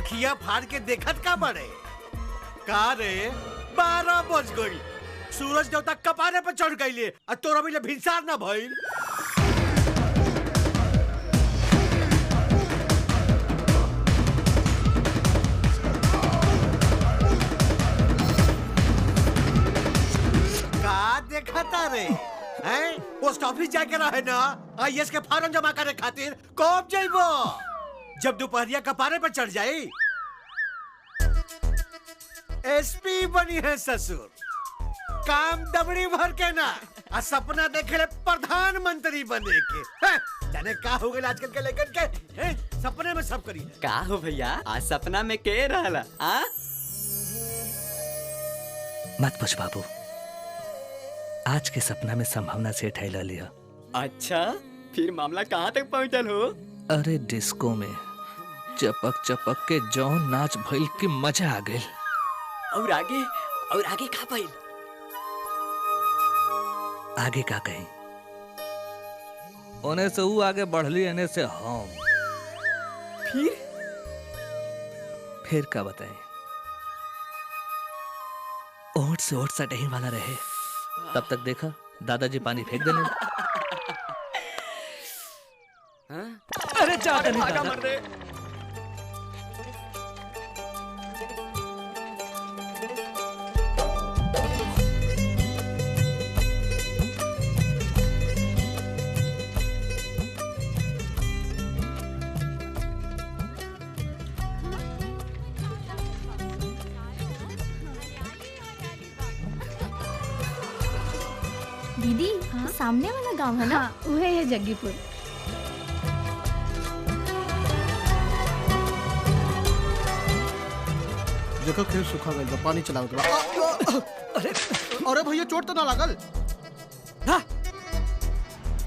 अखिया फाड़ के देखत का बड़े का रे 12 बज गई सूरज देवता कपारे पे चढ़ गईले और तोरा भी भिनसार ना भइल। का देखता रे हैं? पोस्ट ऑफिस जाके रहे ना आईएएस के फॉर्म जमा करे खातिर कब जाइबो? जब दोपहरिया कपारे पर चढ़ जाई एसपी बनी है ससुर, काम दबड़ी भर के ना आ सपना देखे प्रधानमंत्री बने के। जाने का हो गए आजकल के लेकर के सपने में सब करी का हो भैया आज सपना में के रहला आ? मत पूछ बाबू, आज के सपना में संभावना से ठहला लिया। अच्छा फिर मामला कहाँ तक पहुँचल हो? अरे डिस्को में चपक चपक के जौन नाच भइल की मजा आ गई। और आगे का भइल? आगे का कहीं ओने से वो आगे बढ़ली एने से हम। फिर का बताएं? ओट से ओट सटही वाला रहे। तब तक देखा दादाजी पानी फेंक देने। अरे चाहते नहीं दादा। दीदी सामने वाला गांव है ना? वह है जग्गीपुर। देखो खेत सूखा गया, पानी चलाओ। अरे भैया चोट तो ना लागल?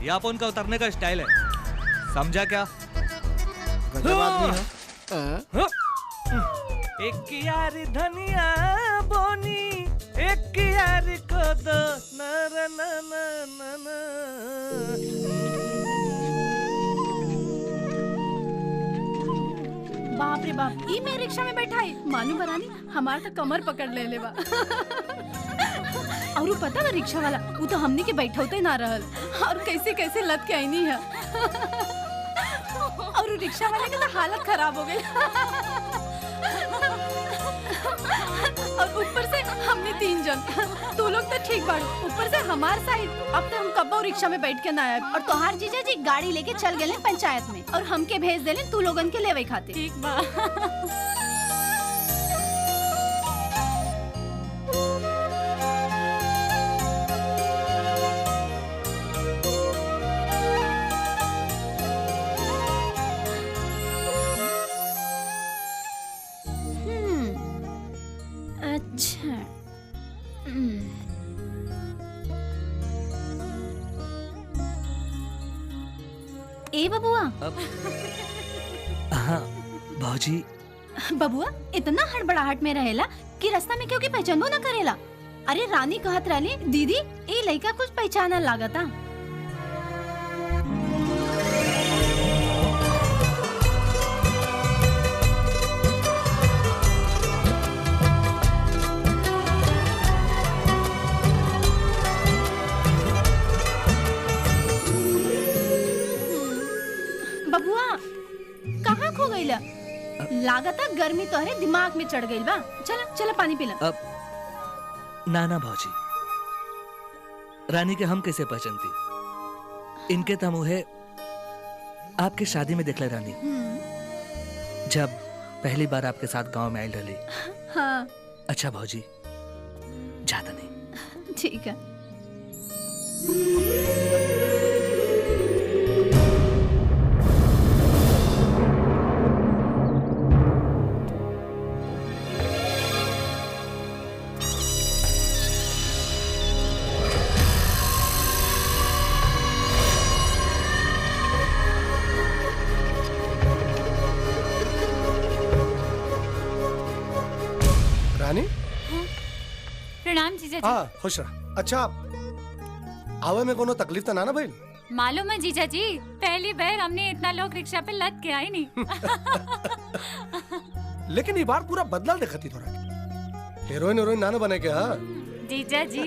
यह अपन का उतरने का स्टाइल है, समझा क्या? गजब आदमी है। एक यार धनिया बोनी एक यार को दो ना ना ना ना ना। बाप रे बाप, ई मैं रिक्शा में बैठा है मालूम बरानी हमार तो कमर पकड़ ले लेवा। और वो पता है रिक्शा वाला वो तो हमने के बैठौते ना रहल और कैसे कैसे लद के आईनी है। और वो रिक्शा वाले की तो हालत खराब हो गई। और ऊपर से हमने 3 जन, तू लोग तो ठीक बाड़ू, ऊपर से हमार साइड। अब तो हम कब्बो रिक्शा में बैठ के ना आए और तोहार जीजा जी गाड़ी लेके चल गए पंचायत में और हमके भेज देले तू लोगन के लेवे खातिर। ठीक बा। अच्छा ए बबुआ। हाँ भौजी। बबुआ इतना हड़बड़ाहट में रहेला कि रास्ता में क्यों की पहचानो ना करेला? अरे रानी कहत रहली दीदी ए लड़का कुछ पहचाना लागता। बबुआ कहाँ खो गईला? लागता गर्मी तोहरे दिमाग में चढ़ गई बा। चला चला पानी पीला। अब नाना भौजी, रानी के हम कैसे पहचानती? इनके तम मुहे आपके शादी में देखला रानी, जब पहली बार आपके साथ गांव में आई रही। हाँ। अच्छा भौजी जाता नहीं। ठीक है। रानी प्रणाम जीजा जी। हाँ खुश रह। अच्छा आवे में कोनो तकलीफ तो ना ना भइल? मालूम है जीजा जी, पहली बार हमने इतना लोग रिक्शा पे लद के आई नहीं। लेकिन ये बार पूरा बदलल देखती थोड़ा। हीरोइन हीरोइन ना बने के। हाँ जीजा जी।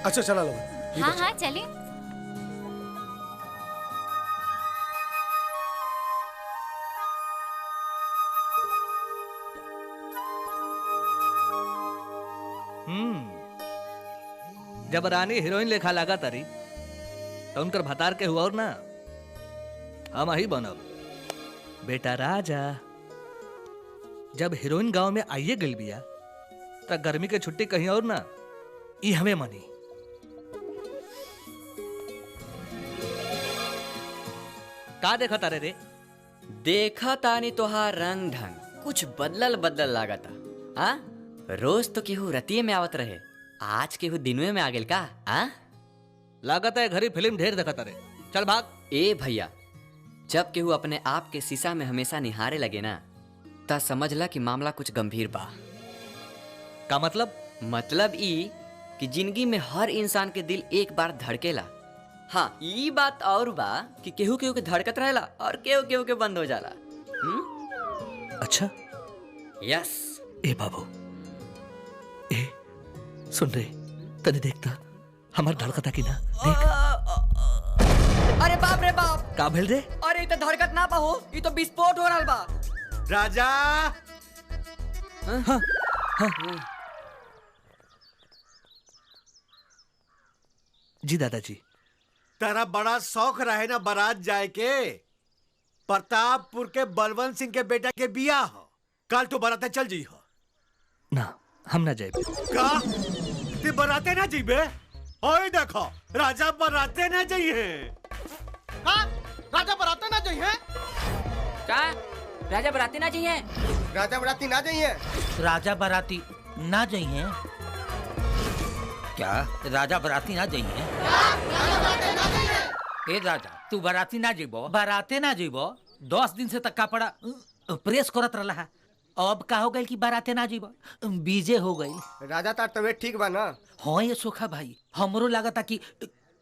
अच्छा चला लो। हाँ हाँ चले। जब रानी हीरोइन लेखा लगा तारी तो उनकर भतार के हुआ और ना हम ही बनब बेटा राजा। जब हीरोइन गांव में आइए गई बिया तब गर्मी के छुट्टी कहीं और ना ई हमें मनी। का देखा तारे रे? देखा तानी तोहार रंग ढंग कुछ बदलल बदलल लागता। हाँ रोज तो केहू रतिये में आवत रहे, आज केहू दिनवे में आ गेल का? हाँ लागत है घरी फिल्म ढेर देखा तारे। चल भाग। ए भैया, जब केहू अपने आप के शीशा में हमेशा निहारे लगे ना ता समझला कि मामला कुछ गंभीर बा। का मतलब? मतलब ई कि जिंदगी में हर इंसान के दिल एक बार धड़केला। हाँ ई बात और बा कि केहू केहू के धड़कत रहेला और केहू केहू के बंद हो जाला। अच्छा यस। ए बाबू, ए सुन रे, तने देखता हमार धड़कता की ना देख। अरे बाप रे बाप, का भेल रे? अरे तो धड़कत ना बा हो, ये तो विस्फोट हो रहा बा। राजा। हाँ, हाँ। जी दादाजी। तेरा बड़ा शौक रहे ना बारात जाए के। प्रतापपुर के बलवंत सिंह के बेटा के बिया हो, कल तू बाराते चल जी हो ना? हम ना जाए का? ते बाराते ना जीबे? ओए देखो राजा बाराते ना जाइए। हाँ राजा बराते ना जाइए। का राजा बराती ना चाहिए? राजा बराती ना जाइए। राजा बाराती ना जाइए। क्या राजा बाराती ना जाइए? ए राजा तू बाराती ना जीबो? बाराते ना जीबो? 10 दिन से तक का पड़ा प्रेस करत रहला है। अब का हो गई कि बाराते ना जीबो? बीजे हो गई। राजा तार तबीयत ठीक बा ना? हाँ ये सोखा भाई, हमरो लागता कि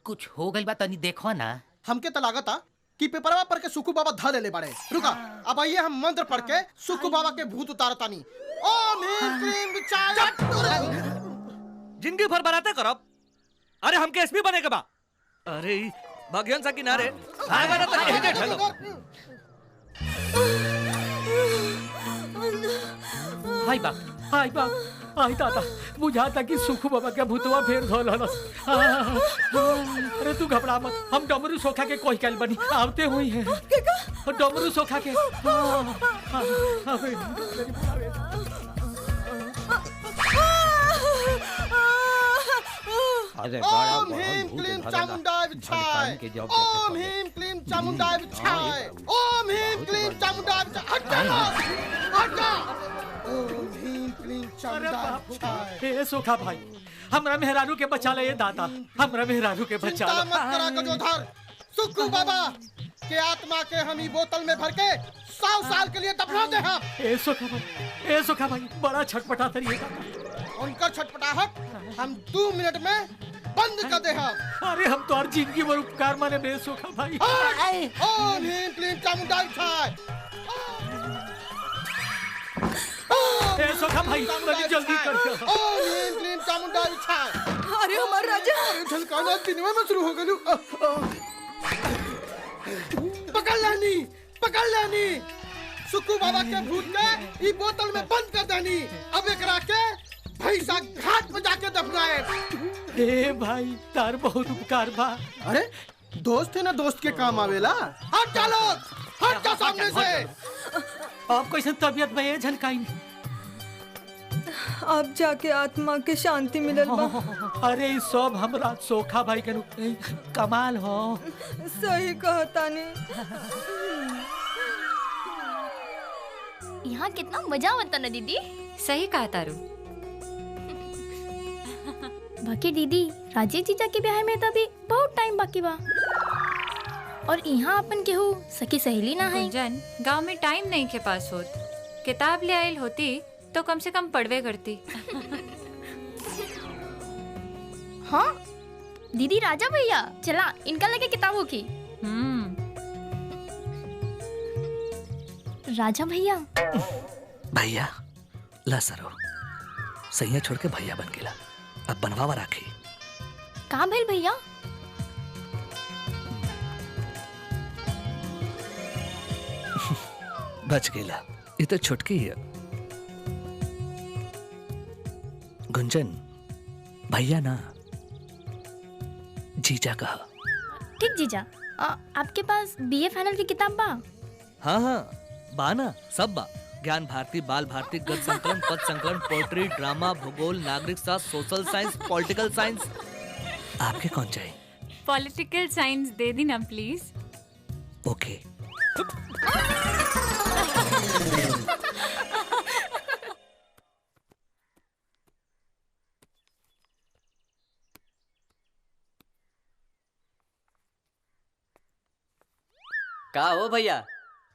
कुछ हो गई बा, तनी देखो ना। हमके तो लागता कि पेपरवा पढ़ के सुकू बाबा धा ले बाड़े। रुका, अब आइए हम मंत्र पढ़ के सुकू बाबा के भूत उतारतानी। ओम ह्रीं क्लीं विचाय। जिंदगी भर बराते करब? अरे हमके एसपी बने के बा। अरे भाग्यन सा किनारे आएगा ना तनी हेजे ठलो। हाय बा, हाय बा, हाय दादा, बुझाता कि सुखू बाबा के भूतवा फेर धोल हलस। अरे तू घबरा मत, हम डमरू सोखा के कोई कल बनी आवते हुई हैं। डमरू सोखा के ओम ह्रीं क्लीं चामुंडाय विचाय। ओम ह्रीं क्लीं चामुंडाय विचाय। ओम ह्रीं क्लीं चामुंडाय विचाय। हट जा, हट जा। ओम ह्रीं क्लीं चामुंडाय विचाय। हे सोखा भाई, हमरा मेहरारू के बचा ले दादा, हमरा मेहरारू के बचा चिंता ले। मत करा गजोधर, सुक्कू बाबा के आत्मा के हम ई बोतल में भर के 100 साल के लिए दफना दे हम। ए सोखा भाई बड़ा छटपटा तरी है। उनका छटपटाहट हम 2 मिनट में बंद कर दे हम। अरे हम तो हर जिंदगी भर उपकार माने बे सोखा भाई। ओम ह्रीं क्लीं चामुंडाय विचाय। ए सोखा भाई जल्दी कर। ओम ह्रीं क्लीं चामुंडाय विचाय। अरे हमार राजा, झलकाना दिनवे में शुरू हो गलू। पकड़ लेनी, पकड़ लेनी। सुक्कू बाबा के भूत के ई बोतल में बंद कर देनी। अब एकरा के भैंसा घाट पे जाके दफनाए। ए भाई तार बहुत उपकार बा। अरे दोस्त है ना, दोस्त के काम आवेला। हट जा लोग, हट जा सामने से। आप कैसे तबीयत में ये झलकाई? अब जाके आत्मा के शांति मिलल बा। अरे ई सब हमरा सोखा भाई के कमाल हो। सही कहतानी। यहाँ कितना मजा आता ना दीदी। सही कहा तारू। बाकी दीदी, राजेश जीजा के ब्याह में तो अभी बहुत टाइम बाकी बा, और यहाँ अपन केहू सखी सहेली ना है। गुंजन, गांव में टाइम नहीं के पास होत। किताब ले आयल होती तो कम से कम पढ़वे करती। हाँ दीदी राजा भैया चला इनका लगे किताबों की। राजा भैया भैया ला सरो सैया छोड़ के भैया बन गेला, अब बनवावा राखी। कहाँ भेल भैया? बच गेला, ये तो छुटकी है। गुंजन भैया ना जीजा कहा। ठीक जीजा। आपके पास बीए फाइनल की किताब बा? हाँ हाँ बा ना, सब बा। ज्ञान भारती, बाल भारती, गद्य संकलन, पद संकलन, पोएट्री, ड्रामा, भूगोल, नागरिक शास्त्र, सोशल साइंस, पॉलिटिकल साइंस। आपके कौन चाहिए? पॉलिटिकल साइंस दे दी ना प्लीज। ओके। का हो भैया,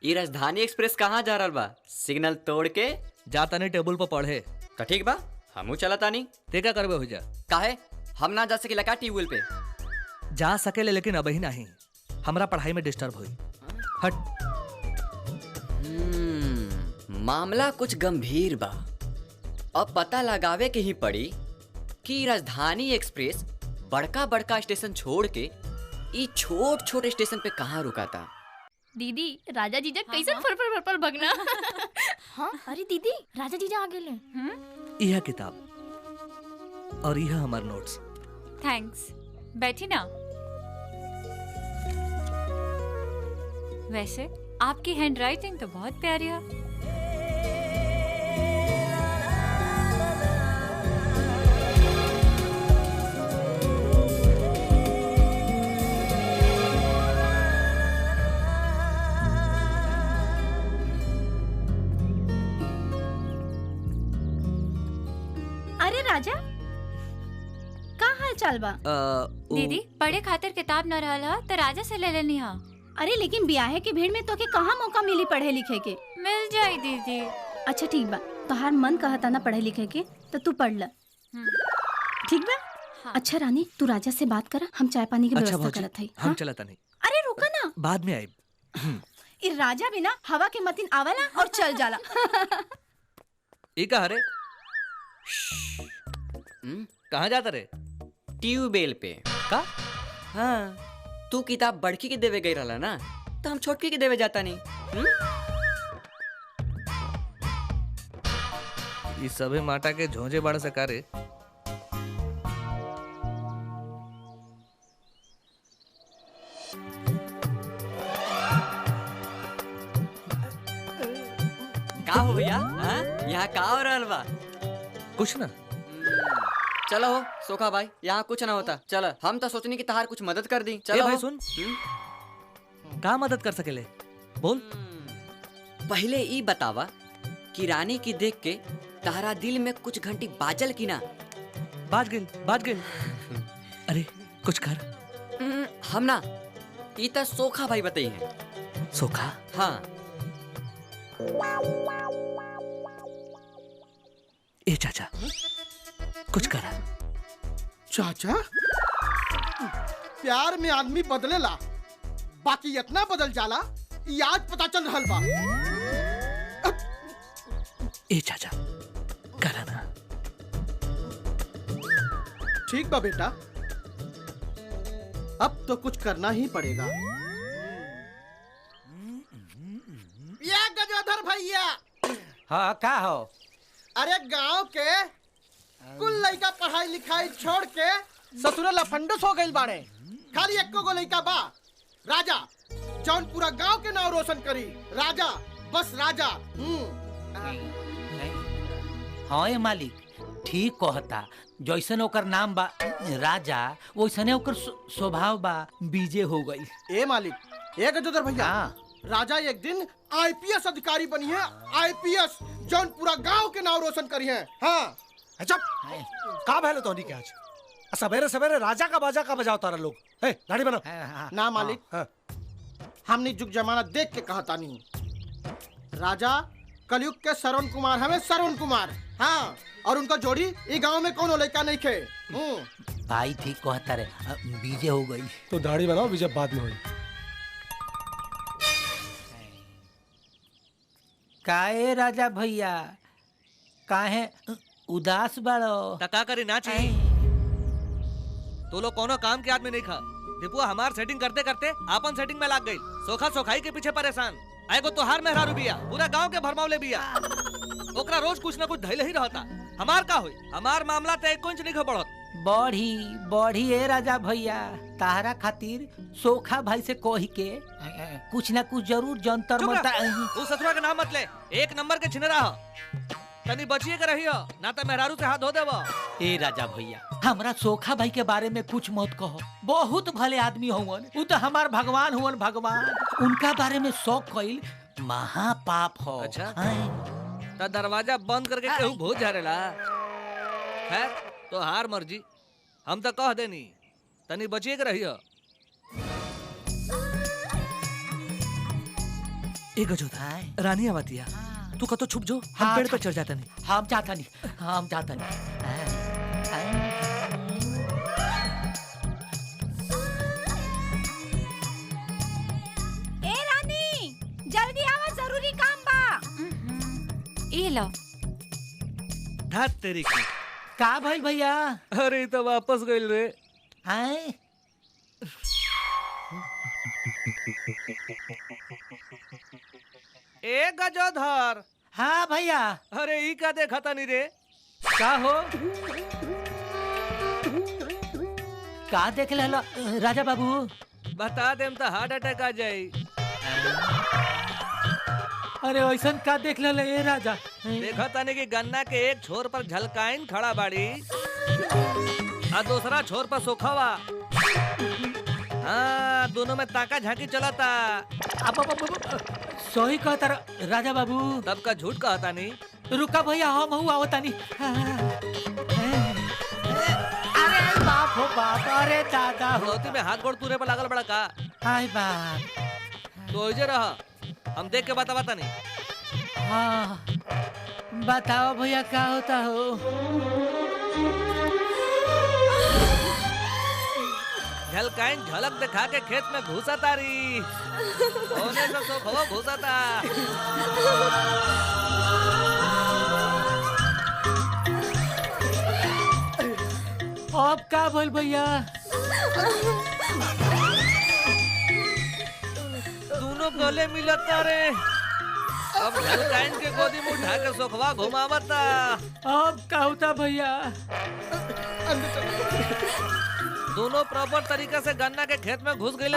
ये राजधानी एक्सप्रेस कहाँ जा रहल बा? सिग्नल तोड़ के जाता नहीं टेबल पर पढ़े। तो ठीक बा, हमू चलता नहीं। ते क्या करबे हो जा? काहे हम ना जा सकेला का ट्यूबवेल पे? जा सकेले लेकिन अभी नहीं, हमरा पढ़ाई में डिस्टर्ब हुई। हट। मामला कुछ गंभीर बा। अब पता लगावे के ही पड़ी कि राजधानी एक्सप्रेस बड़का बड़का स्टेशन छोड़ के ई छोट छोट स्टेशन पे कहाँ रुका था। दीदी राजा जीजा कैसे फर भगना। हाँ अरे दीदी राजा जीजा आ गए। यह किताब और यह हमारे नोट्स। थैंक्स, बैठी ना। वैसे आपकी हैंडराइटिंग तो बहुत प्यारी है। अरे राजा का हाल चाल बा? दीदी पढ़े खातिर किताब न रहला तो राजा से ले लेनी हा। अरे लेकिन ब्याहे की भीड़ में तो के कहाँ मौका मिली पढ़े लिखे के? मिल जाए दीदी। अच्छा ठीक बा, तोहार मन कहता ना पढ़े लिखे के तो तू पढ़ ल। ठीक बा? हाँ। अच्छा रानी तू राजा से बात करा, हम चाय पानी की व्यवस्था करत हई। हम चलता नहीं। अरे रुका ना, बाद में आई। ये राजा बिना हवा के मतीन आवाला और चल जाला। ये कहा रे? कहाँ जाता रे? ट्यूबवेल पे। का? हाँ, तू किताब बड़की के देवे गई रहला ना, तो हम छोटकी के देवे जाता नहीं। ये सभी माटा के झोंझे बड़ से करे। का हो भैया? यहाँ का हो रहल बा? कुछ ना। चलो हो सोखा भाई, यहाँ कुछ ना होता। चलो हम तो सोचनी कि तहार कुछ मदद कर दी। चलो भाई सुन, का मदद कर सकेले बोल। पहले ई बतावा कि रानी की देख के तहरा दिल में कुछ घंटी बाजल की ना? बाज गेल। अरे कुछ कर। हम ना, ई तो सोखा भाई बताई है। सोखा? हाँ। ए चाचा कुछ करा। चाचा प्यार में आदमी बदलेला, बाकी इतना बदल जाला ये आज पता चल रहल बा। ए चाचा करा ना। ठीक बा बेटा, अब तो कुछ करना ही पड़ेगा। ये गजोधर भैया। हाँ का हो? अरे गांव के कुल लइका पढ़ाई लिखाई छोड़ के ससुरे लफंडस हो गइल बाड़े। खाली एको गो लइका बा राजा, जौन पूरा गांव के नाम रोशन करी। राजा, बस राजा। हाँ ये मालिक ठीक कहता, जैसन ओकर नाम बा राजा वैसने ओकर स्वभाव बा बीजे हो गई। ए मालिक, ए गजोदर भैया, राजा एक दिन आईपीएस अधिकारी बनी है। आईपीएस जौन पूरा गांव के नाम रोशन करी है। हाँ अच्छा का भैलो तोनी के आज सवेरे सवेरे राजा का बाजा का बजाओ तारा लोग। हे दाढ़ी बनाओ। ना मालिक, हमने जुग जमाना देख के कहा तानी। राजा कलयुग के श्रवण कुमार हमें श्रवण कुमार। हाँ, और उनका जोड़ी ये गांव में कौन लड़का नहीं खे। भाई ठीक कहता रे बीजे हो गई। तो दाढ़ी बनाओ बीजे बाद में हुई। काहे राजा भैया काहे उदास बड़ो? टका करी नाची। तो लोग कोनो काम के आदमी नहीं खा। दीपुआ हमार सेटिंग करते करते आपन सेटिंग में लाग गई। सोखा सोखाई के पीछे परेशान। आएगो तोहार मेहरारू बिया, पूरा गांव के भरमावले बिया। ओकरा रोज कुछ ना कुछ धैले ही रहता। हमार का होई? हमार मामला ते एक इंच नहीं खबड़त। बढ़ी बढ़ी ए राजा भैया तारा खातिर सोखा भाई से कही के कुछ ना कुछ जरूर जंतर मंतर। तू ससुरा के नाम मत ले, एक नंबर के छिनरा हो। तनी बचिए के रहियो, ना तो मेहरारू से हाथ धो देबो। ए राजा भैया हमरा सोखा भाई के बारे में कुछ मत कहो। बहुत भले आदमी हुवन, उ तो हमार भगवान हुवन भगवान। उनका बारे में शौक कइल महापाप हो। अच्छा तो दरवाजा बंद करके केहू भूत झारेला। खैर तो हार मर्जी, हम तो कह देनी तनी बचिए के रहियो। एक गजोता रानी आवतिया, तू कतो छुप जो, हम पेड़ पे चढ़ जाता नहीं। हम जाता नहीं, हम जाता नहीं। ए रानी जल्दी आवा, जरूरी काम बा। ए लो धात तेरी की। का भाई भैया? अरे तो वापस गइल रे। आए ए गजोधर। हाँ भैया। अरे ई का देखा तानी रे? का हो? का देख ले राजा बाबू? बता देम तो हार्ट अटैक आ जाई। अरे ऐसा का देख ले ए राजा? देखा तानी कि गन्ना के एक छोर पर झलकाइन खड़ा बाड़ी और दूसरा छोर पर सोखावा। हाँ दोनों में ताका झांकी चलाता। सही कहता राजा बाबू। तब का झूठ कहता नहीं। रुका भैया हम हुआ होता नहीं। अरे बाप हो बाप, अरे दादा होती में हाथ गोड़ तुरे पर लागल बड़ा का। हाय बाप। तो इजे रहा, हम देख के बता नहीं। हाँ बताओ भैया क्या होता हो? झलकाइन झलक दिखा के खेत में घुसा तारी। होने से सोखवा घुसा था। अब का बोल भैया? दोनों गले मिलता रे। अब झलकाइन के गोदी में उठा के सोखवा घुमावता। अब का होता भैया? दोनों प्रॉपर तरीके से गन्ना के खेत में घुस गए।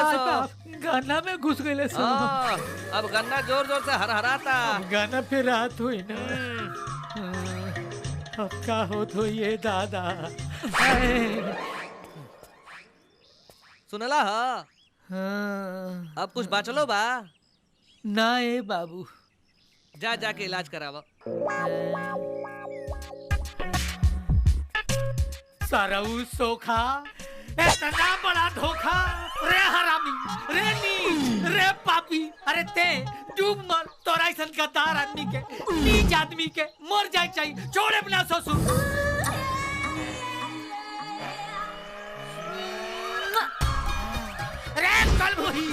गन्ना में घुस गए। अब गन्ना जोर जोर से हरहराता। गन्ना फिर रात हुई ना। अब का होत हो ये दादा? सुनला हा? अब कुछ बाचलो बा? ना ए बाबू। जा जाके इलाज करावा। सरऊ सोखा इतना बड़ा धोखा। रे हरामी, रे नीच, रे पापी। अरे ते डूब मर। तोरा ऐसा गद्दार आदमी के, नीच आदमी के मर जाए चाहिए। छोड़े बिना ससुर। रे कल वही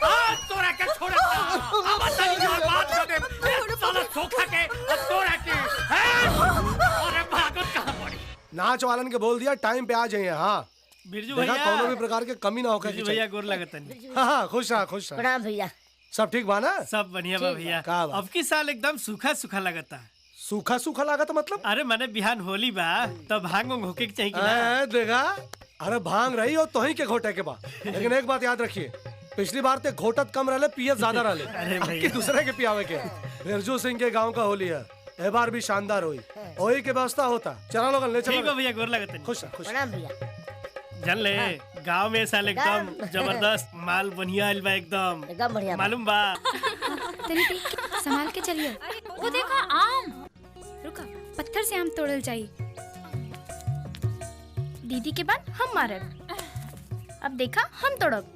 आज तोरा के छोड़े ना। अब तनी और बात कर दे। साला सोखा के तोरा के। अरे भागत कहां पड़ी? नाच वालन के बोल दिया टाइम पे आ जाइए। हाँ बिरजू देखा भैया, कोनो भी प्रकार के कमी ना हो। बिरजू भैया गोर लगतन। हाँ हाँ खुश रहा खुश रहा। प्रणाम भैया। सब ठीक बा ना? सब बढ़िया बा भैया। अब की साल एकदम सूखा सूखा लगता। सूखा सूखा लगा था मतलब? अरे मैंने बिहान होली बा तो भांग होके के चाहिए कि ना? देखा अरे भांग रही हो तो ही के घोटे के बा। लेकिन एक बात याद रखिए, पिछली बार ते घोटत कम रहले पियत ज्यादा रहले। अरे कि दूसरे के पियावे के। बिरजू सिंह के गांव का होली है, ए बार भी शानदार हुई। वही के व्यवस्था होता। चलो लोग ले चलो। ठीक है भैया गोर लगतन। खुश खुश। प्रणाम भैया। जन ले गांव में साल एकदम जबरदस्त माल बढ़िया आइल बा एकदम। एकदम बढ़िया मालूम बा। तनी संभाल के चलिए। वो देखा आम। रुका पत्थर से आम तोड़ल जाई। दीदी के बाद हम मारब। अब देखा हम तोड़ब।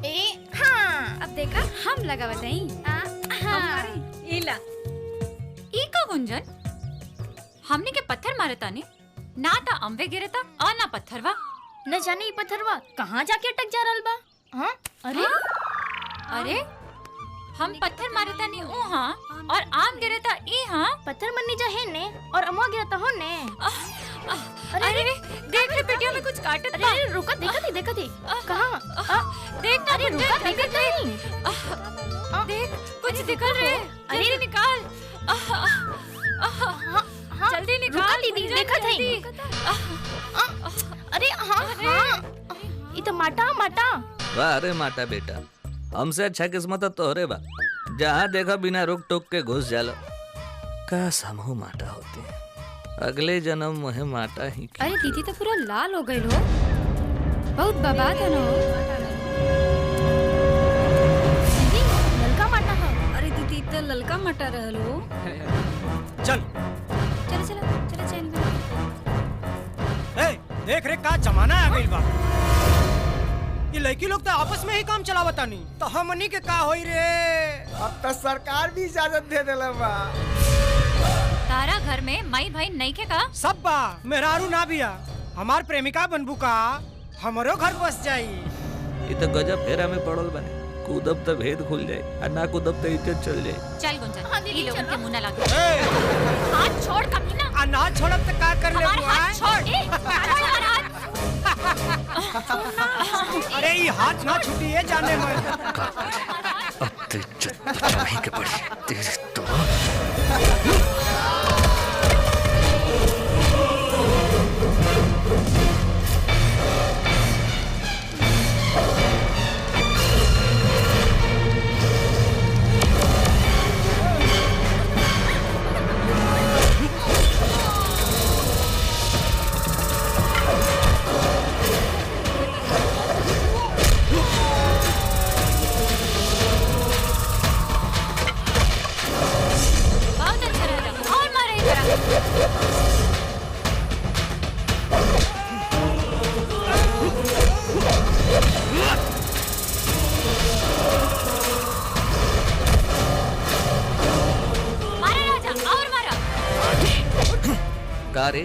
हाँ अब देखा हम लगावत हई। हाँ इला ई का गुंजन हमने के पत्थर मारे तानी ना ता अम्बे गिरे ता और ना पत्थर वा। न जाने ये पत्थरवा कहाँ जाके अटक जा रहल बा। हाँ अरे अरे हम पत्थर मारे था नहीं ओ हाँ और आम गिरे था ई हाँ पत्थर मरनी जा है ने और अमुआ गिरा था हो ने। अरे देख रे पेटियों में कुछ काटत बा। अरे रुका देखा थी कहाँ देख ना अरे रुका देखा नहीं देख कुछ निकल रहे। अरे निकाल जल्दी निकाल दीदी देखा था। अरे हाँ ये तो माटा वाह अरे माटा बेटा, हमसे अच्छा किस्मत तोहरे बा, जहाँ देखा बिना रोक टोक के घुस जाला। काश हमहू माटा होते, अगले जन्म मुहे माटा ही। अरे दीदी तो पूरा लाल हो गई हो, बहुत बर्बाद है ना हो। दीदी ललका माटा है। अरे दीदी तो ललका मटा रहल हो। चल चल देख रे का जमाना आ गइल बा। ये लड़की लोग तो आपस में ही काम चलावता नहीं तो हमनी के का होई रे। अब तो सरकार भी इजाजत दे देला बा। तारा घर में माई भाई नहीं के का सब बा मेहरारू ना बिया, हमार प्रेमिका बनबू का हमरो घर बस जाई। ये तो गजब फेरा में पड़ल बने, कूदब तो भेद खुल जाए और ना कूदब तो इज्जत चल जाए। चल गुंजन ये लोगों के मुंह ना लगे। हाथ छोड़ कमीना। ना छोड़ब तो का कर ले हाथ छोड़। अरे ये हाथ ना छूटी है जाने में। अब तो इज्जत नहीं के पड़ी तेरे तो। रे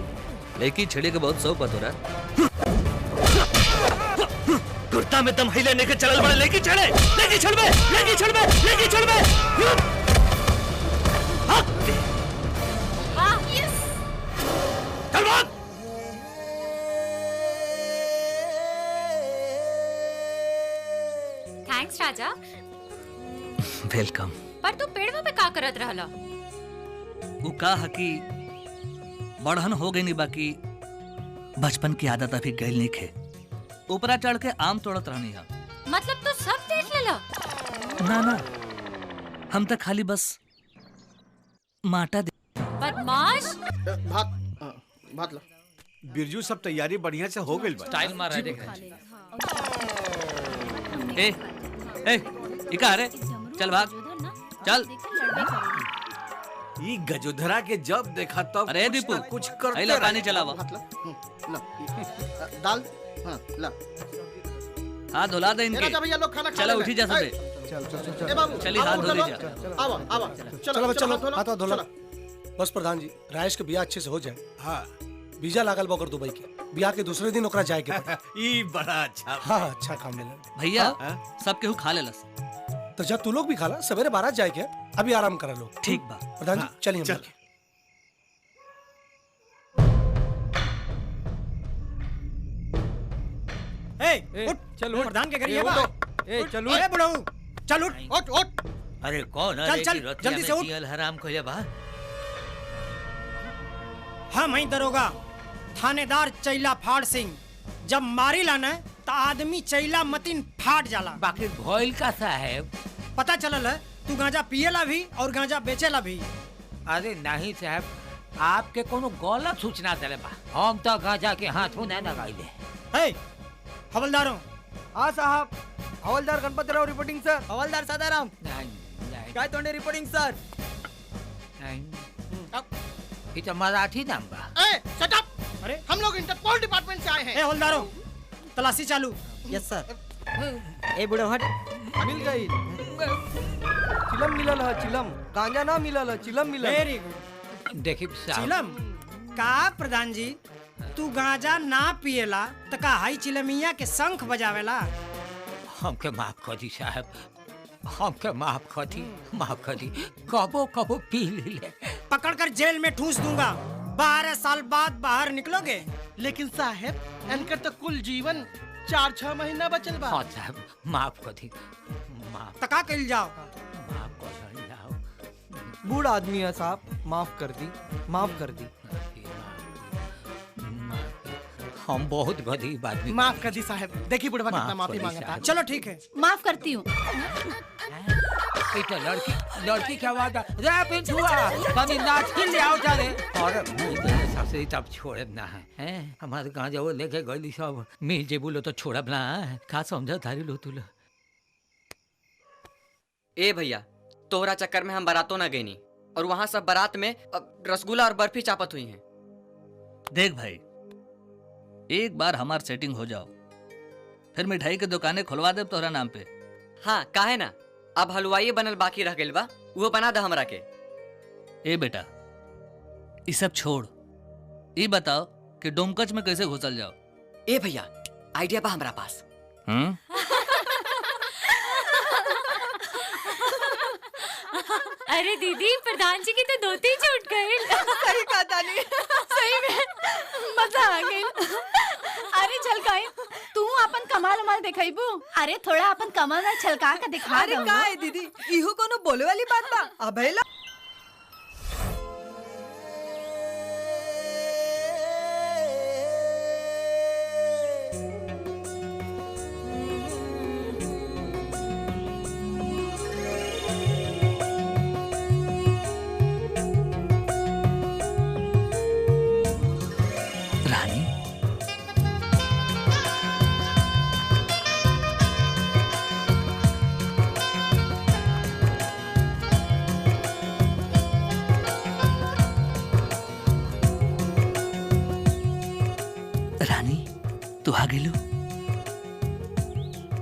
लेकी छेड़े के बहुत शौक बतो रहा। कुर्ता में दम हिले लेके चलल बड़ा लेकी छेड़े लेकी छड़बे लेकी छड़बे लेकी छड़बे। वाह यस चल भाग। थैंक्स राजा। वेलकम। पर तू पेड़वा पे का करत रहला? वो का हकी बढ़न हो गई नहीं, बाकी बचपन की आदत अभी गई नहीं खे। ऊपरा चढ़ के आम तोड़त रहनी है। मतलब तू सब देख लेला? ना हम तो खाली बस माटा दे। बदमाश। भाग लो। बिरजू सब तैयारी बढ़िया से हो गई बा। स्टाइल मार रहा देख रहे। ए इका रे चल भाग चल। ये गजोधरा के जब देखा तब अरे दीपू कुछ कर अइला पानी चलावा। दाल ला हाथ धुला दे इनके। भैया लोग खाना चलो उठी जा सबे। चल चली हाथ धो लीजिए। चलो हाथ धो लो। बस प्रधान जी राजेश के बियाह अच्छे से हो जाए। हाँ वीजा लागल बगर दुबई के बियाह के दूसरे दिन ओकरा जाए के ई बड़ा अच्छा। हाँ अच्छा काम मिला भैया सब केहू खा लेलस तो जब तू लोग भी खाला सवेरे बारात जाए के अभी आराम करा लो। ठीक बा प्रधान जी चलिए चल। चल प्रधान के करिए बा। चलो ए बुढ़ऊ चल उठ। अरे कौन चल जल्दी से उठ। हराम खोले बा। हम ही दरोगा थानेदार चैला फाड़ सिंह। जब मारी लाना तो आदमी चैला मतीन फाट जाला। बाकी भोइल का साहब पता चलल है तू गांजा पिएला भी और गांजा बेचेला भी। अरे नहीं साहब, आपके कोनो गलत सूचना चले बा। हम तो गांजा के हाथों न लगाइले। हे हवलदारों। हाँ साहब। हवलदार गणपति राव रिपोर्टिंग सर। हवलदार सदाराम। काय तोंडे रिपोर्टिंग सर। ये तो मराठी नाम बा। Shut up. अरे हम लोग इंटरपोल डिपार्टमेंट से आए हैं। हवलदारों तलाशी चालू। यस सर। ए बुढ़ो हट। मिल गई चिलम मिलल है चिलम, गांजा ना मिलल है चिलम मिलल। Very good. देखिए चिलम का प्रधान जी तू गांजा ना पिएला त का हाई चिलमिया के शंख बजावेला? हमके माफ कर दी साहब, हमके माफ कर दी। कबो कबो पी ले। पकड़ कर जेल में ठूस दूंगा। 12 साल बाद बाहर निकलोगे। लेकिन साहब इनकर तो कुल जीवन 4-6 महीना बचल बा। हाँ साहब माफ कर दी, माफ तका कल जाओ। कर जाओ। बूढ़ आदमी है साहब, माफ कर दी, माफ कर दी। हम बहुत गरीब आदमी। माफ कर दी साहब। देखिए बुढ़वा कितना माफी मांगता है। चलो ठीक है, माफ करती हूँ। लड़की क्या आवाज रे पिंटुआ, कभी नाच के ले आओ जा रे। और सबसे तब छोड़े ना है हमारे गांजा वो लेके गई सब मिल जे बोलो तो छोड़ब ना। का समझा थारी लो तू। ए भैया, तोहरा चक्कर में हम बारातों ना गई, और वहाँ सब बारात में रसगुल्ला और बर्फी चापत हुई हैं। देख भाई, एक बार हमार सेटिंग हो जाओ, फिर मिठाई के दुकानें खुलवा दे तोहरा नाम पे। हाँ काहे ना, अब हलवाई बनल बाकी रह गइल बा, वो बना दे हमरा के। ए बेटा, ये सब छोड़, ये बताओ कि डोमकच में कैसे घुसल जाओ। ए भैया, आइडिया बा हमरा पास। अरे दीदी, प्रधान जी की तो धोती ही छूट गई। सही कहा तानी, सही में मजा आ गई। अरे छलकाई, तू अपन कमाल उमाल दिखाईबू? अरे थोड़ा अपन कमाल ना छलका के दिखा। अरे का है दीदी, इहो कोनो बोले वाली बात बा? अबेला तू आ गेलू।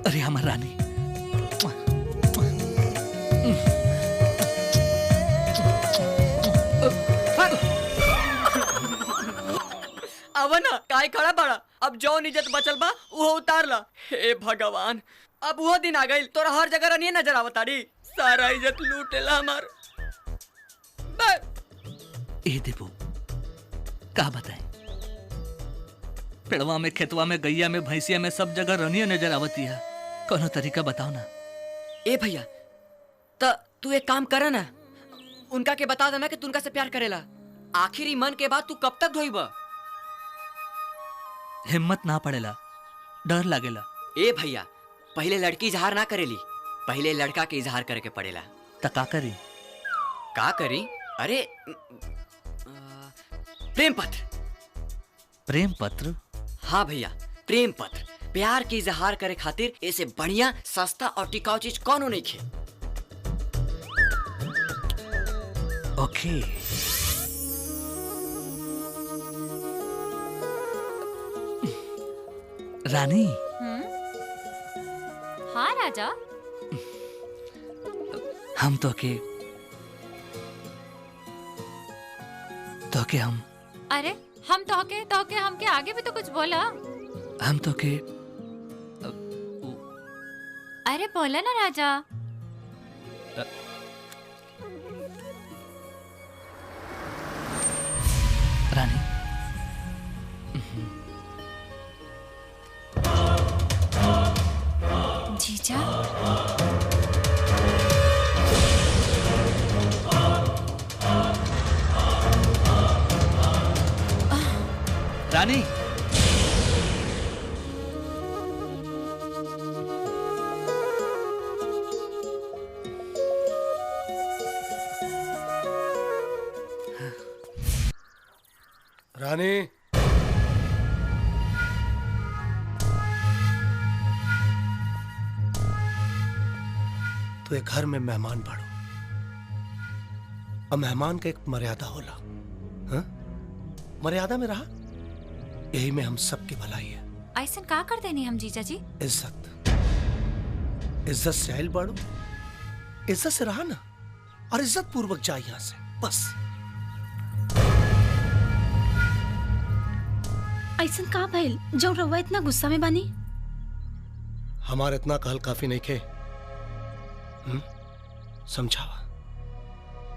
अरे हमार रानी, अब ना काय खड़ा बड़ा, अब जो इज्जत बचल बा वो उतार ला। हे भगवान, अब वो दिन आ गई, तोरा हर जगह रनिए नजर आवताड़ी, सारा इज्जत लूटेला हमार। ए देबू, का बताए, पेड़वा में, खेतवा में, गैया में, भैंसिया में, सब जगह रनिया नजर आवती है। कोनो तरीका बताओ ना। ए भैया, तू एक काम कर ना, उनका के बता देना कि तू उनका से प्यार करेला। आखिरी मन के बाद तू कब तक धोइबा? हिम्मत ना पड़ेला, डर लागेला। ए भैया, पहले लड़की इजहार ना करेली, पहले लड़का के इजहार करे के पड़ेला। त का करी? का करी? अरे प्रेम पत्र। प्रेम पत्र? हाँ भैया, प्रेम पत्र। प्यार के इजहार करे खातिर ऐसे बढ़िया, सस्ता और टिकाऊ चीज कौनो नहीं खे। ओके। रानी। हाँ राजा। हम तो के हम। अरे हम तो के हमके आगे भी तो कुछ बोला। हम तो के अरे बोला ना राजा। रानी। जीजा। रानी। रानी, तो एक घर में मेहमान बाड़ो, और मेहमान का एक मर्यादा होला। हाँ? मर्यादा में रहा, यही में हम सबकी भलाई है। ऐसा का कर देनी हम जीजा जी? इज्जत, इज्जत से आयल बाड़ो, इज्जत से रहा ना, और इज्जत पूर्वक जाए यहां से, बस। ऐसा का भइल जो रउआ इतना गुस्सा में बानी? हमार इतना कहल काफी नहीं खे।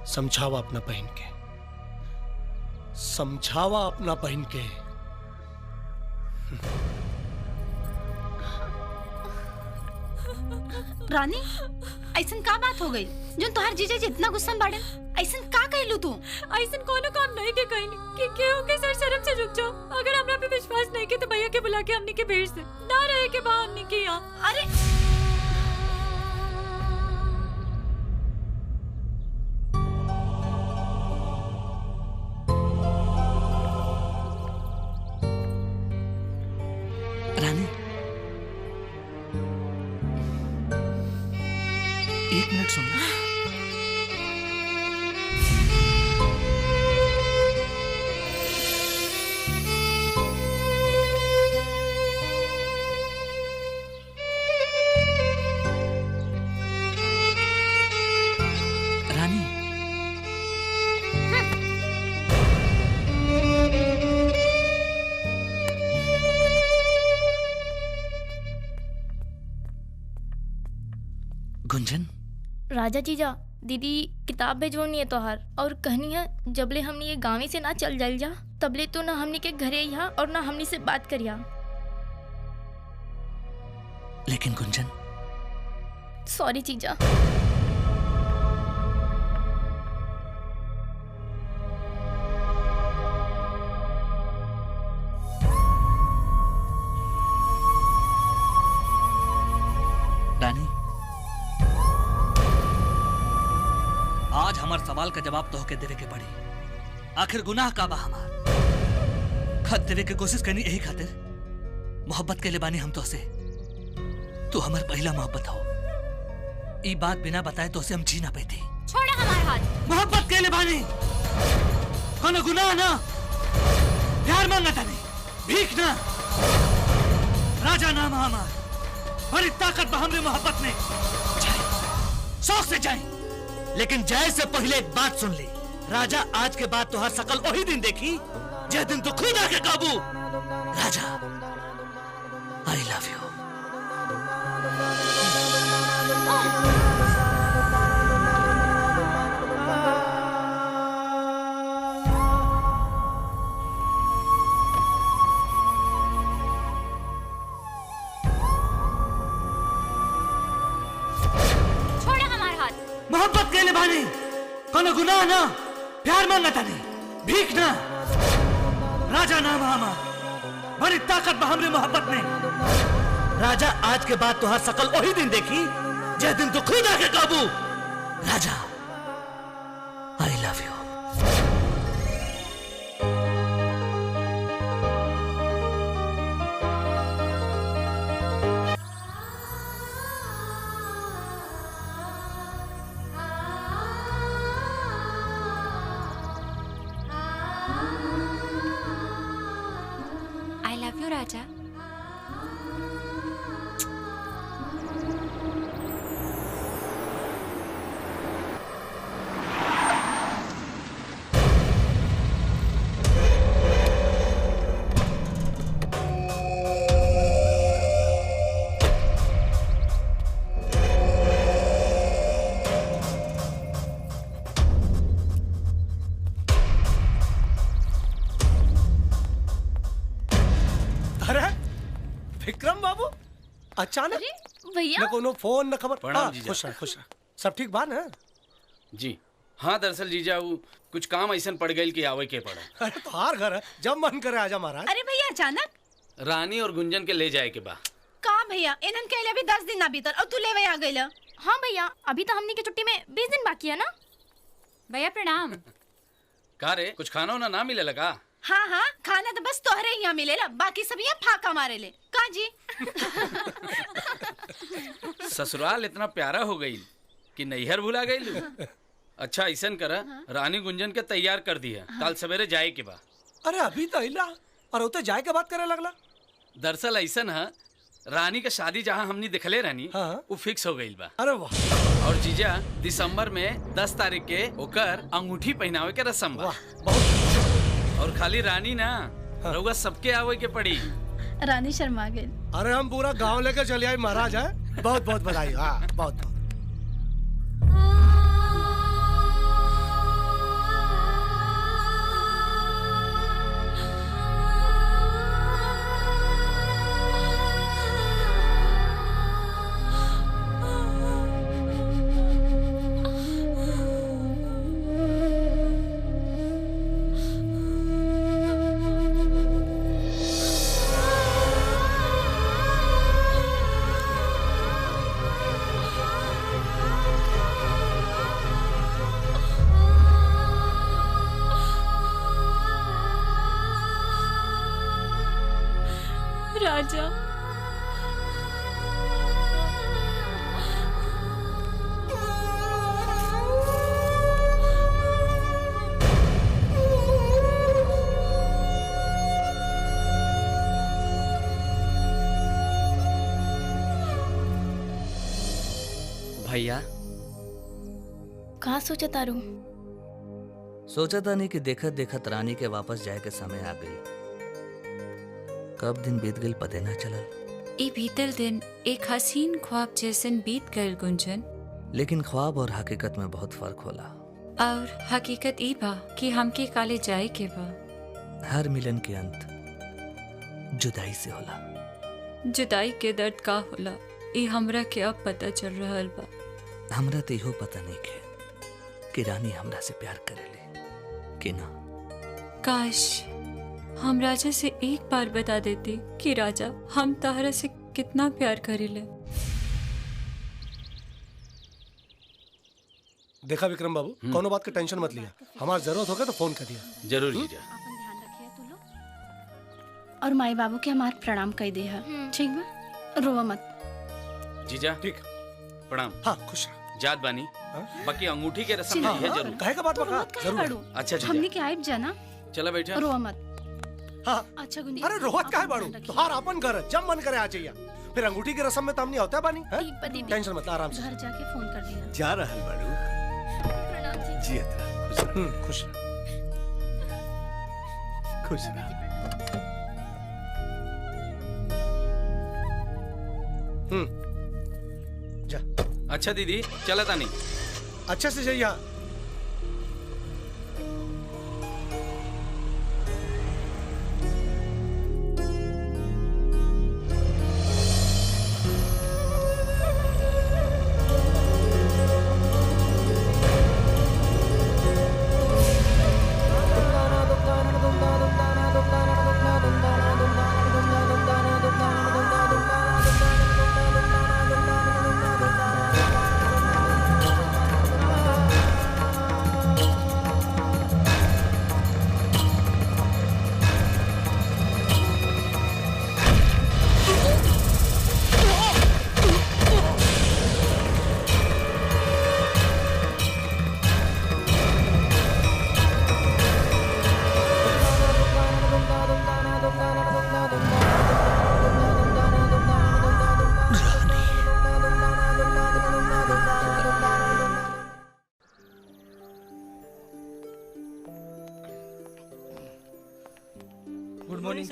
समझावा अपना बहन के, समझावा अपना बहन के। रानी ऐसा का बात हो गई जो तोहार जीजा जी इतना गुस्सा में बाड़े? ऐसा का कहलू तू? ऐसा कोनो काम नहीं के कहीं कि केहू के सर शर्म से झुक जाओ। अगर हमरा पे विश्वास नहीं के तो भैया के बुला के हमनी के भेज दे, ना रहे के बा हमनी के यहाँ। अरे रानी, एक मिनट सुन। रानी, गुंजन, राजा जीजा दीदी किताब भेजवानी है तोहार और कहनी है जबले हमनी ये गाँव से ना चल जाइल जा तबले तो ना हमनी के घरे यहाँ और ना हमनी से बात करिया। लेकिन गुंजन, सॉरी जीजा। रानी, आज हमार सवाल का जवाब तो होके देवे के पड़ी। आखिर गुनाह का बा हमार? खत देवे के कोशिश करनी यही खातिर मोहब्बत के लेबानी हम तो से। तू हमार पहला मोहब्बत हो। ई बात बिना बताए तो से हम जी ना पाती। छोड़ा हमारे हाथ। मोहब्बत के लेबानी कोनो गुनाह ना, प्यार मांगता नहीं, भीख ना। राजा नाम हमार, बड़ी ताकत बा हमरे मोहब्बत में। शौक से जाए, लेकिन जाए से पहले एक बात सुन ली। राजा, आज के बाद तो हर शकल वही दिन देखी जे दिन तो खुद आके काबू। राजा, आई लव यू। छोड़ा हमारे हाथ। मोहब्बत के निभानी कोनो गुनाह ना, प्यार मांगता नहीं, भीख ना। राजा नाम हमार, बड़ी ताकत बा हमरे मोहब्बत में। राजा, आज के बाद तो हर शकल वही दिन देखी जे दिन तो खुद आके काबू। राजा, I love you. I love you राजा। अरे विक्रम बाबू, अचानक भैया न कोनो फोन न खबर। प्रणाम हाँ, जीजा। खुश रह, खुश रह। सब ठीक बा ना? जी हाँ, दरअसल जीजा वो कुछ काम ऐसा पड़ गई कि आवे के पड़ा। अरे तोहार घर है, जब मन करे आजा महाराज। अरे भैया अचानक रानी और गुंजन के ले जाए के बा। का भैया इन्हन के अभी 10 दिन ना बीतर और तू ले आ गइल। हाँ भैया, अभी तो हमनी की छुट्टी में 20 दिन बाकी है ना। भैया प्रणाम। का रे, कुछ खाना वाना ना मिले लगा? हाँ हाँ, खाना तो बस तोहरे यहाँ मिलेला, बाकी सब यहाँ फाका मारे ले। का जी? ससुराल इतना प्यारा हो गई कि नैहर भुला गई। अच्छा ऐसन कर, रानी गुंजन के तैयार कर दिया, कल सवेरे जाए के बा। अरे अभी तो इला और उते जाए के बात करे लगला। दरअसल ऐसन है, रानी का शादी जहाँ हमने दिखले रानी वो फिक्स हो गई बा। अरे वाह। और जीजा दिसंबर में 10 तारीख के ओकर अंगूठी पहनावे के रस्म बा। और खाली रानी ना, रउआ सबके आवे के पड़ी। रानी शर्मा गई। अरे हम पूरा गांव लेकर चले आए महाराज है। बहुत बहुत बधाई। हाँ बहुत बहुत। राजा भैया कहा सोचा तारू? सोचा था नहीं कि देखत देखत रानी के वापस जाए के समय आ गई। कब दिन बीत गई पते ना चलल। ई बीतल दिन एक हसीन ख्वाब जैसन बीत गए गुंजन। लेकिन ख्वाब और हकीकत में बहुत फर्क होला। और हकीकत ई बा कि हमके काले जाए के बा। हर मिलन के अंत जुदाई से होला। जुदाई के दर्द का होला ई हमरा के अब पता चल रहल बा। हमरा तो इहो पता नहीं है कि रानी हमरा से प्यार करेले कि ना। काश हम राजा से एक बार बता देते कि राजा हम ताहरा से कितना प्यार करेले। देखा विक्रम बाबू, कोनो बात का टेंशन मत लिया। हमारा जरूरत होगा तो फोन करिए। जरूर जीजा। और माई बाबू के हमार प्रणाम कह दे है। ठीक बा, रोवा मत। जीजा ठीक प्रणाम। हाँ खुश जात बानी। बाकी अंगूठी के रस्म नहीं है जरूर। कहे का बात बका जरूर। अच्छा जीजा। हमने के आइब जाना। चला बैठा। रोवा मत। हाँ अच्छा गुंजी। अरे रोहत काहे बाड़ू? तोहार अपन घर है, जब मन करे आ जाइए। फिर अंगूठी की रस्म में तमनी होता है बानी। टेंशन मत, आराम से घर जाके फोन कर दिया। जा रहल बाड़ू। जी खुश खुश रह। जा। अच्छा दीदी चला तानी। अच्छे से जाइए।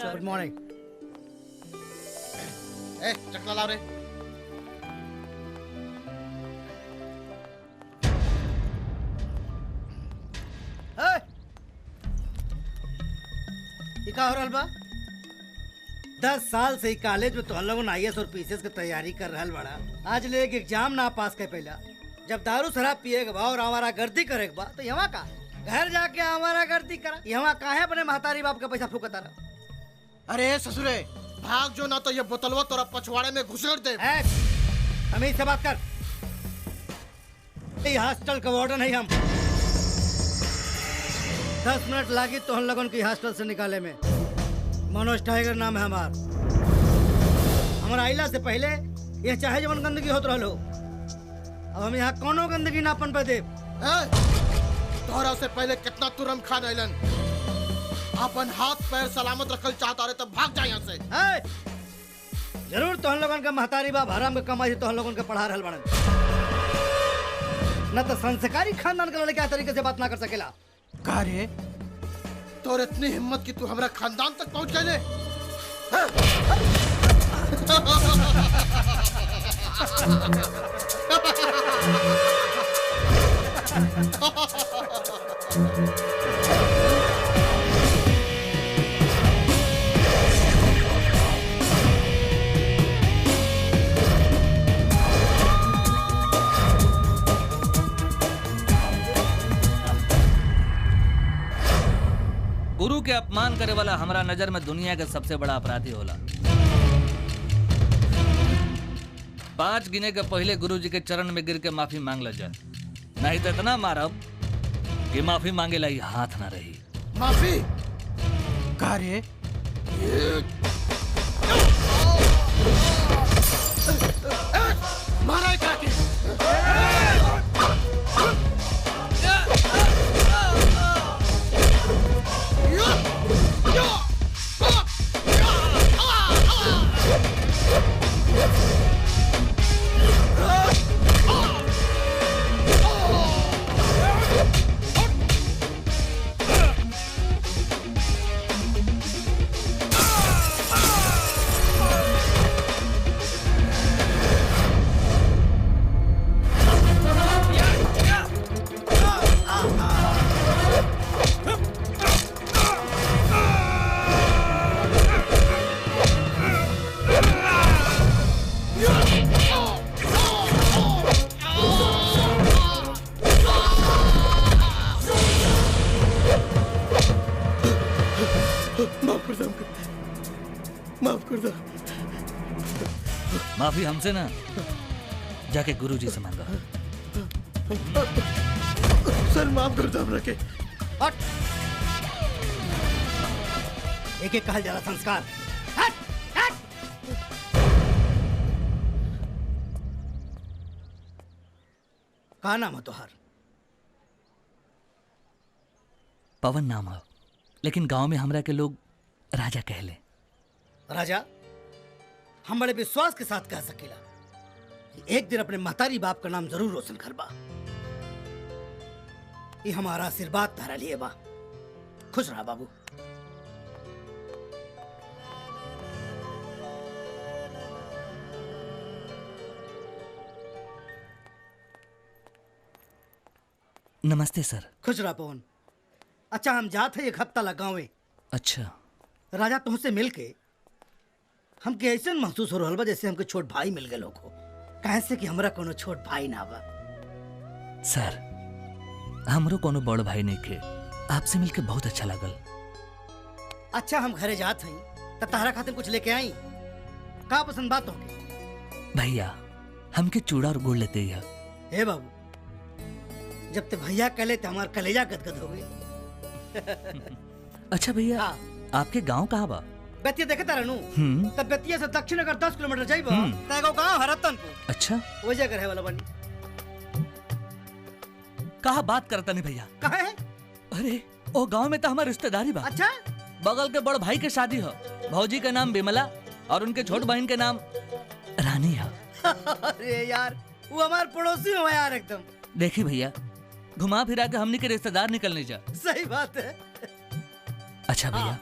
Good morning. ए चकला लाओ रे। का हो रहल बा? 10 साल से ही कॉलेज में तो लोगन IAS और PCS की तैयारी कर रहल बड़ा। आज ले एक एग्जाम ना पास कर पहला। जब दारू शराब पिए के बा और आवारा गर्दी करे के बा तो यहाँ का घर जाके आवारा गर्दी करा। यहाँ काहे अपने महतारी बाप का पैसा फूकता रहा? अरे ससुरे भाग जो, ना तो ये बोतलवा तोरा पछवाड़े में घुसेड़ दे। हमें से बात कर। ये हॉस्टल का वार्डन है हम। 10 मिनट लागी तो हम लोगों की हॉस्टल से निकाले में। मनोज टाइगर नाम है हमार। हमारा आइला से पहले यह चाहे जवन गंदगी होत रहो, अब हम यहाँ कोनो गंदगी ना पन पे दे। तोहरा से पहले कितना तुरम खान आइलन। अपन हाथ पैर सलामत रखल चाहता रहे तब भाग जा यहाँ से। जरूर तो हम लोगों का महतारी बाप हराम के कमाई तो हम लोगों के पढ़ा रहल बड़न। न तो संस्कारी खानदान के लड़के क्या तरीके से बात ना कर सकेला। का रे तोर इतनी हिम्मत कि तू हमारा खानदान तक पहुंच गए। गुरु के अपमान करे वाला हमारा नजर में दुनिया के सबसे बड़ा अपराधी होला। 5 गिने के पहले गुरु जी के चरण में गिर के माफी मांग ल जाए, नहीं तो इतना मारब कि माफी मांगे लाई हाथ ना रही। माफी का रे? मारा क्या के? माफी हमसे ना, जाके गुरुजी से मांगा। सर माफ कर दो हमरा के। हट। एक एक कहल जाला संस्कार। हट हट। का नाम है तोहार? पवन नाम है, लेकिन गांव में हमरा के लोग राजा कहले। राजा हम बड़े विश्वास के साथ कह सकेला कि एक दिन अपने महतारी बाप का नाम जरूर रोशन करबा। ये हमारा आशीर्वाद तारा लिए बा। खुश रहा बाबू। नमस्ते सर। खुश रहा पवन। अच्छा हम जाते एक हफ्ता लगावे। अच्छा। राजा तुमसे मिलके हमके ऐसे महसूस हो रहा बा जैसे हमके छोट भाई मिल गए लोगो। कहे से कि हमरा कोनो छोट भाई ना बा। सर हमरो कोनो बड़ भाई नहीं के, आपसे मिलके बहुत अच्छा लगल। अच्छा हम घरे जात हई त तारा खातिर कुछ लेके आई। का पसंद बात होके? भैया हमके चूड़ा और गुड़ लेते ही है। हे बाबू जब ते भैया कहले तो हमार कलेजा गदगद हो गई। अच्छा भैया आपके गांव कहाँ बा? बेतिया देखे तारा नु तब बेतिया से दक्षिण अगर 10 किलोमीटर जाइबा त एगो गांव हरतनपुर। अच्छा वो जगह रहे वाला बनी। कहाँ बात करता नहीं भैया? कहाँ है? अरे ओ गांव में तो हमारी रिश्तेदारी बा। अच्छा बगल के बड़ भाई के शादी हो। भौजी के नाम बिमला और उनके छोट बहन के नाम रानी है। अरे यार वो हमार पड़ोसी हो यार एकदम। देखी भैया घुमा फिरा के हमनी के रिश्तेदार निकलने जा। सही बात है। अच्छा भैया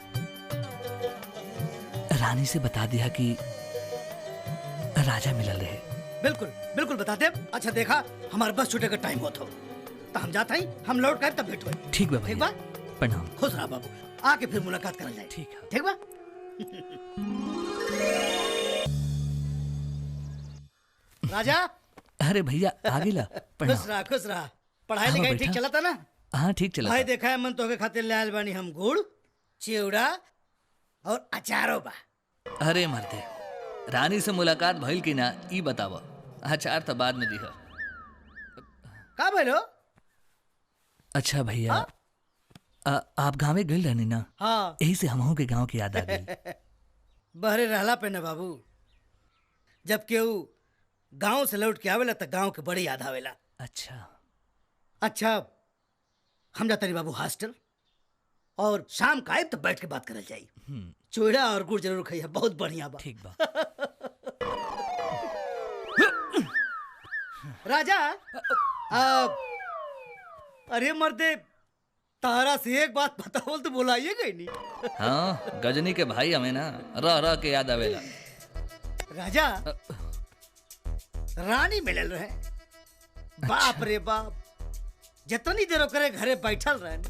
रानी से बता दिया कि राजा मिलल रहे। बिल्कुल बिल्कुल बता दे। अच्छा देखा हमारे बस छूटे का टाइम होता तो हम जाते हैं, हम लौट कर तब भेंट हुए। ठीक बा ठीक बा। प्रणाम। खुश रहा बाबू। आके फिर मुलाकात करल जाए। ठीक है। ठीक बा। राजा अरे भैया आगे ला। खुश रहा खुश रहा। पढ़ाई लिखाई ठीक चला था ना? हाँ ठीक चला। भाई देखा है मन तो के खातिर ले आयल बानी हम गुड़ चिवड़ा और अचारो बा। अरे मर्दे रानी से मुलाकात भइल की ना ई बतावा। अचार तो बाद में दिहा। का बोलो? अच्छा भैया आप गाँव गए रहनी ना? हाँ। यही से हमहू के गांव की याद आ गई। बहरे रहला पे ना बाबू जब केहू गांव से लौट के आवेला त गांव के बड़ी याद आवेला। अच्छा अच्छा हम जाते नहीं बाबू हॉस्टल और शाम का आए तो बैठ के बात करल जाई। चूड़ा और गुड़ जरूर खाइए बहुत बढ़िया बा। ठीक बा। राजा अरे मर्दे तारा से एक बात पता बोल तो बुलाइए गई नहीं। हाँ गजनी के भाई हमें ना रह रह के याद आवेला। राजा रानी मिलल रहे, बाप रे बाप, जितनी देर करे घरे बैठल रहनी,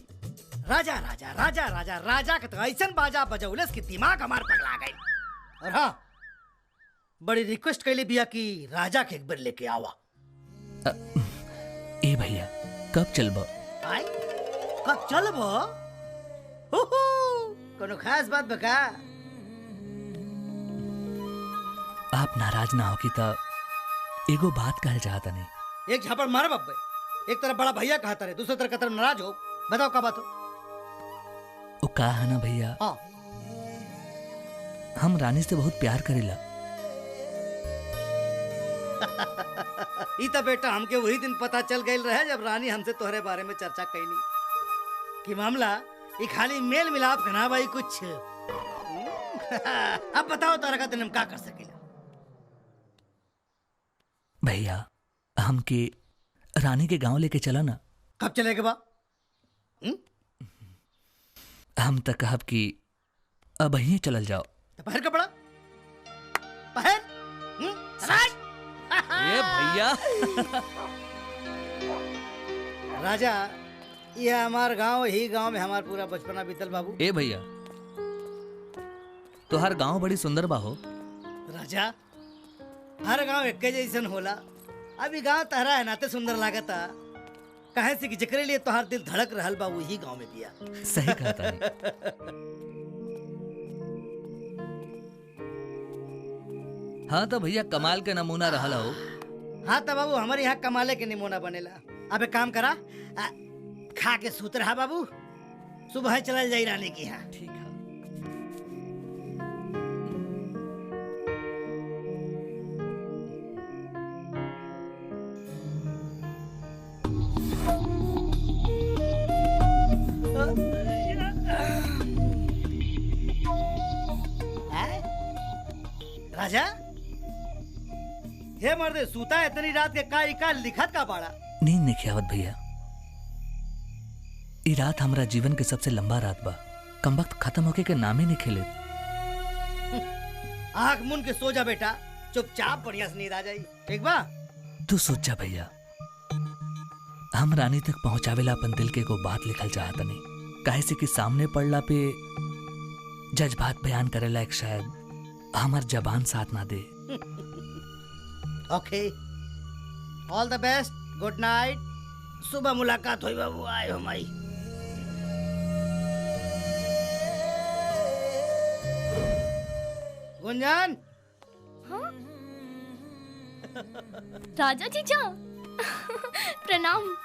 राजा राजा राजा राजा राजा के तो ऐसन बाजा बजौलस कि दिमाग हमार पगला गई। और हाँ, बड़ी रिक्वेस्ट कैली बिया कि राजा के एक बार लेके आवा। ए भैया कब चलबो? आई कब चलबो? कोनो खास बात बका? आप नाराज ना हो कि त एगो बात कहल चाहता नहीं। एक झापड़ मार बब्बे, एक तरफ बड़ा भैया कहता रहे, दूसरी तरफ कतर नाराज हो। बताओ क्या बात हो? वो कहा है ना भैया, हाँ। हम रानी से बहुत प्यार करेला। ई तो बेटा हमके वही दिन पता चल गई रहे जब रानी हमसे तोहरे बारे में चर्चा कैली कि मामला ये खाली मेल मिलाप का ना भाई कुछ। अब बताओ तारा का दिन हम क्या कर सकेला? भैया हमके रानी के गांव लेके चला ना। कब चलेगा बा? हम तक कहब कि अब यहीं चलल जाओ। तो पहर कपड़ा पहर। ये भैया राजा, ये हमार गांव, ही गांव में हमार पूरा बचपना बीतल बाबू। ए भैया तोहार गांव बड़ी सुंदर बा हो। राजा हर गांव एक जैसन होला। अभी गांव तहरा है नाते सुंदर लागता, कहे से कि जकरे लिए तोहार दिल धड़क रहल बा वही गांव में बिया। सही कहता है। हाँ तो भैया कमाल के नमूना रहला हो। हाँ तो बाबू हमारे यहाँ कमाले के नमूना बनेला। अब एक काम करा, खा के सूत रहा बाबू, सुबह चला जाई रानी की यहाँ। ठीक है। राजा हे मर्दे, सूता इतनी रात के का लिखत का बाड़ा? नींद नहीं खियावत भैया। ई रात हमरा जीवन के सबसे लंबा रात बा। कम वक्त खत्म होके के नाम ही नहीं खेले। आँख मुन के सो जा बेटा, चुपचाप बढ़िया से नींद आ जाई। ठीक बा? तू सोच जा भैया, हम रानी तक पहुंचावेला अपन दिल के को बात लिखल चाहत नहीं। काहे से कि सामने पड़ला पे जज्बात बयान करेला एक शायद हमार जबान साथ ना दे। ओके, ऑल द बेस्ट, गुड नाइट। सुबह मुलाकात हुई बाबू। आए हो माई। गुंजन। हाँ? राजा जीजा प्रणाम।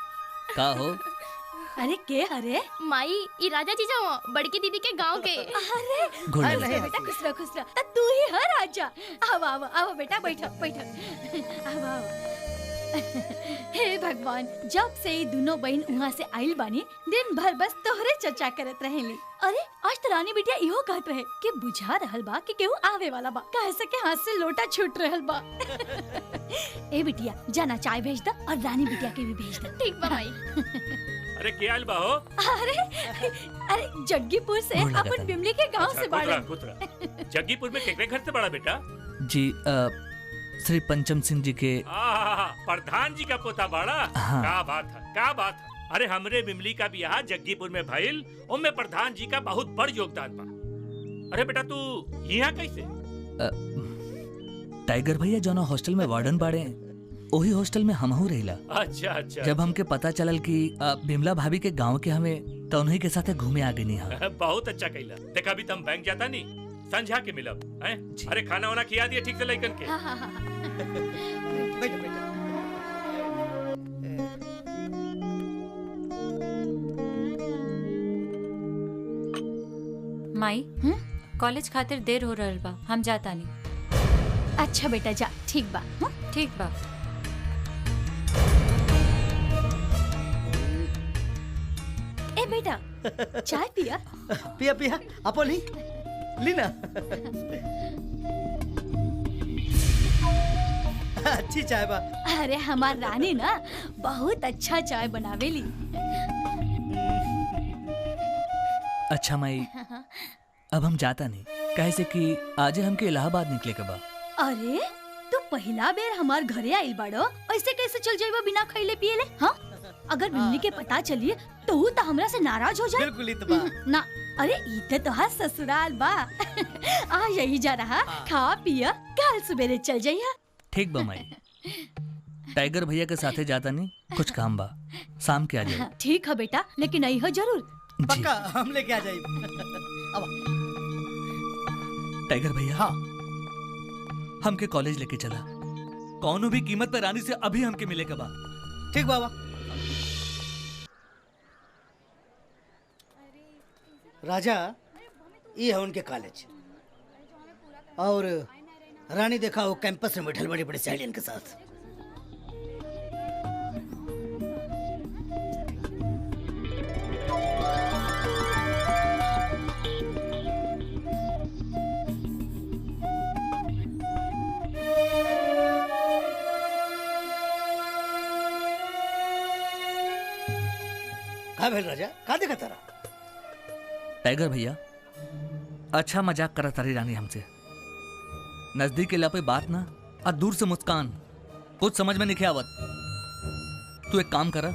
का हो? अरे के हरे? माई ई राजा जीजा हो, बड़की दीदी के गांव के। अरे घुल अरे ले। बेटा खुश रह। तू ही है राजा। आओ आओ आओ बेटा, बैठो बैठो। आओ आओ। हे भगवान, जब से ये दोनों बहन वहाँ से आइल बानी, दिन भर बस तोहरे चर्चा करत रहेली। अरे आज तो रानी बिटिया इहो कहत रहे कि बुझा रहल बा कि केहू आवे वाला बा, कहे से के हाथ से लोटा छूट रहल बा। ए बिटिया जाना चाय भेज द और रानी बिटिया के भी भेज द। ठीक बा माई। अरे के आइल बा हो? अरे जग्गीपुर से, अपन बिमली के गांव से बाड़े। जग्गीपुर में केकरे घर से बड़ा बेटा? जी श्री पंचम सिंह जी के। प्रधान जी का पोता बाड़ा। हाँ। क्या बात है, क्या बात है। अरे हमरे बिमली का भी यहाँ जग्गीपुर में भइल, उनमें प्रधान जी का बहुत बड़ योगदान बा। अरे बेटा तू यहाँ कैसे? टाइगर भैया जो ना हॉस्टल में वार्डन बाड़े, वही हॉस्टल में हमहू रहिला। अच्छा अच्छा। जब हमके पता चलल कि बिमला भाभी के गांव के हमें, तो उन्हीं के साथ घूमे आ गई। बहुत अच्छा कैला। देखा अभी तुम बैंक जाता नहीं, संझा के मिलब हैं? अरे खाना वाना खिया दिए ठीक से लइकन के? हाँ। बैठो बैठो। माई कॉलेज खातिर देर हो रहल बा, हम जाता नहीं। अच्छा बेटा जा, ठीक बा। ठीक बा। ए बेटा चाय पिया। पिया पिया, अपो ली ना। अच्छी चाय बा। अरे हमार रानी ना बहुत अच्छा चाय बनावेली। अच्छा माई, अब हम जाता नहीं, कैसे कि आज हमके इलाहाबाद निकले के बा। अरे तू पहला बेर हमार घरे आइल बाड़ो, ऐसे कैसे चल जाइबा बिना खइले पियले? हाँ, अगर मिलनी के पता चलिए तो ऊ तो हमरा से नाराज हो जाए। बिल्कुल इतबा ना, अरे इते तो हा ससुराल बा। आ यही जा रहा, खा पिया, कल सवेरे चल जाइया। ठीक बा माई, टाइगर भैया के साथे जाता नहीं, कुछ काम बा, शाम के आ जाए। ठीक है बेटा, लेकिन आई हो जरूर। पक्का हम लेके आ जाइब। टाइगर भैया, हाँ, हमके कॉलेज लेके चला, कौनो भी कीमत पे रानी से अभी हमके मिले के बा। ठीक बाबा। राजा, ये है उनके कॉलेज, और रानी देखा वो कैंपस में बैठल बड़ी बड़ी सहेलियन के साथ। का भेल राजा, का देखा तारा? टाइगर भैया, अच्छा मजाक करा तारी रानी हमसे। नजदीक के पे बात ना, और दूर से मुस्कान, कुछ समझ में नहीं आवत। तू एक काम करा,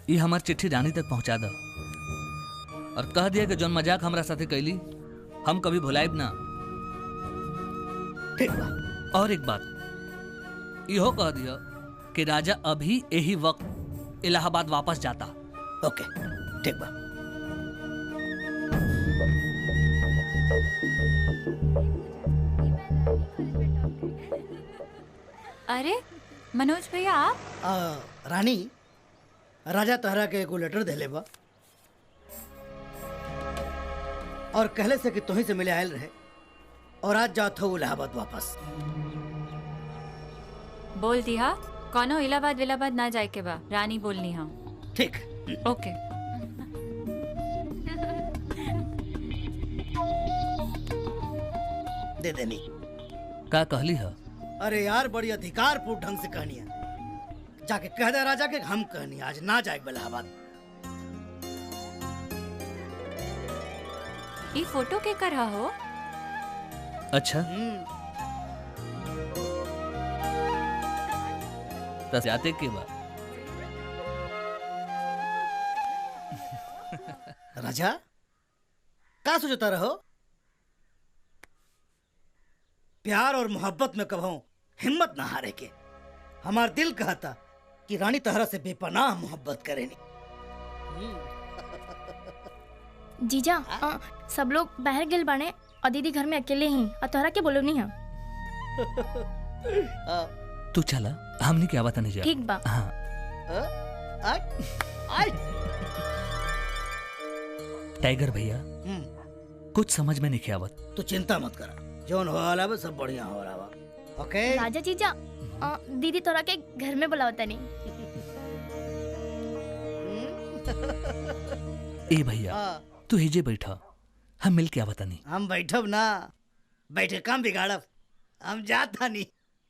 ये हमार चिट्ठी रानी तक पहुंचा दा, और कह दिया कि जौन मजाक हमरा साथे कैली हम कभी भुलाइब ना। ठीक बा। और एक बात इहो कह दिया कि राजा अभी यही वक्त इलाहाबाद वापस जाता। ओके, ठीक बा। अरे मनोज भैया, आप? रानी, राजा तहरा के एगो लेटर देले बा, और कहले से कि तुही से मिले आयल रहे, और आज जात हो इलाहाबाद वापस। बोल दिया कौनो इलाहाबाद विलाहाबाद ना जाए के बा, रानी बोलनी हाँ। ठीक, ओके। दे देनी। का कहली है? अरे यार, बड़ी अधिकारपूर्ण ढंग से कहनी है। जाके कह दे राजा के हम कहनी आज ना जाए इलाहाबाद। ये फोटो के कर रहा हो? अच्छा, तो जाते के बाद राजा का सोचता रहो? प्यार और मोहब्बत में कभो हिम्मत ना हारे के। हमार दिल कहता कि रानी तहरा से बेपनाह मोहब्बत करेनी। जीजा, सब लोग बाहर गेल बाने और दीदी घर में अकेले ही, और तोहरा के बोलो नहीं है। तू चला, हमने क्या बता नहीं जा। ठीक बा। हाँ। टाइगर भैया, कुछ समझ में नहीं आवत। तू चिंता मत करा, जोन हो रहा है सब बढ़िया हो रहा है। ओके राजा जीजा, दीदी तोरा के घर में बुलावता नहीं। ए भैया, तू हिजे बैठा, हम मिल के आवता नहीं। हम बैठब ना, बैठे काम बिगाड़ब, हम जाता नहीं।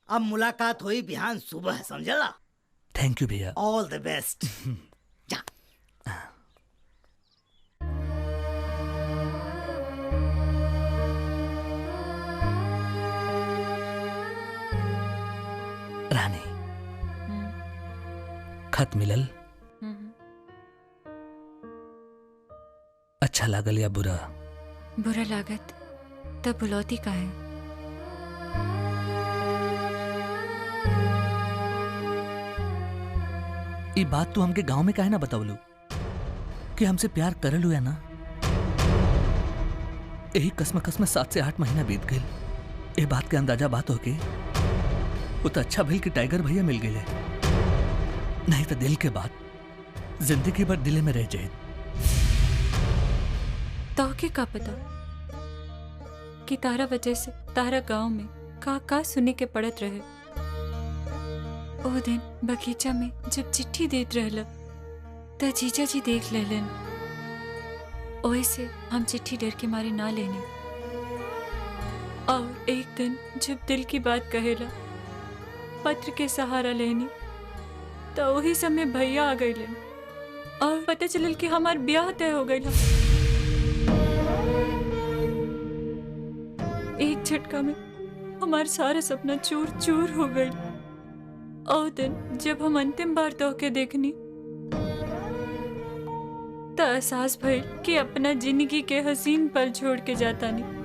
अब मुलाकात हुई बिहान सुबह, समझला? थैंक यू भैया। ऑल द बेस्ट। जा। रानी, खत मिलल? अच्छा लागल या बुरा? बुरा लागत तब बुलौती का है। ये बात तू हमके गांव में काहे ना बतावलू कि हमसे प्यार करलू या ना? यही कसम 7 से 8 महीना बीत गए। ये बात के अंदाजा बात होके वो तो अच्छा भइल कि टाइगर भैया मिल गए, नहीं तो दिल के बात जिंदगी भर दिले में रह जाए। तो के का पता कि तारा वजह से तारा गांव में का सुने के पड़त रहे। ओ दिन बगीचा में जब चिट्ठी देत रहल त जीजा जी देख लेलन, ओए से हम चिट्ठी डर के मारे ना लेने। और एक दिन जब दिल की बात कहेला पत्र के सहारा लेनी तो वही समय भैया आ गईलन। और पता चलल कि हमार ब्याह तय हो गई। एक झटका में हमार सारा सपना चूर चूर हो गई। और दिन जब हम अंतिम बार तोहके देखनी तो एहसास भइल कि अपना जिंदगी के हसीन पल छोड़ के जाता नहीं।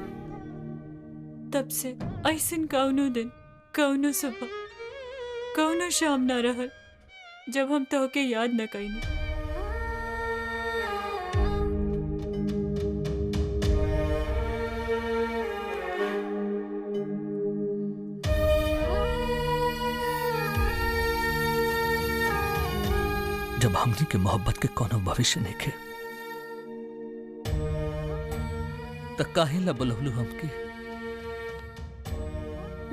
तब से ऐसन कौनो दिन, कौनो सुबह, कौनो शाम ना रहल जब हम तोहके याद न कईनी। जब हमनी के मोहब्बत के कोनो भविष्य नहीं तो काहे ला बोलहलू हमके?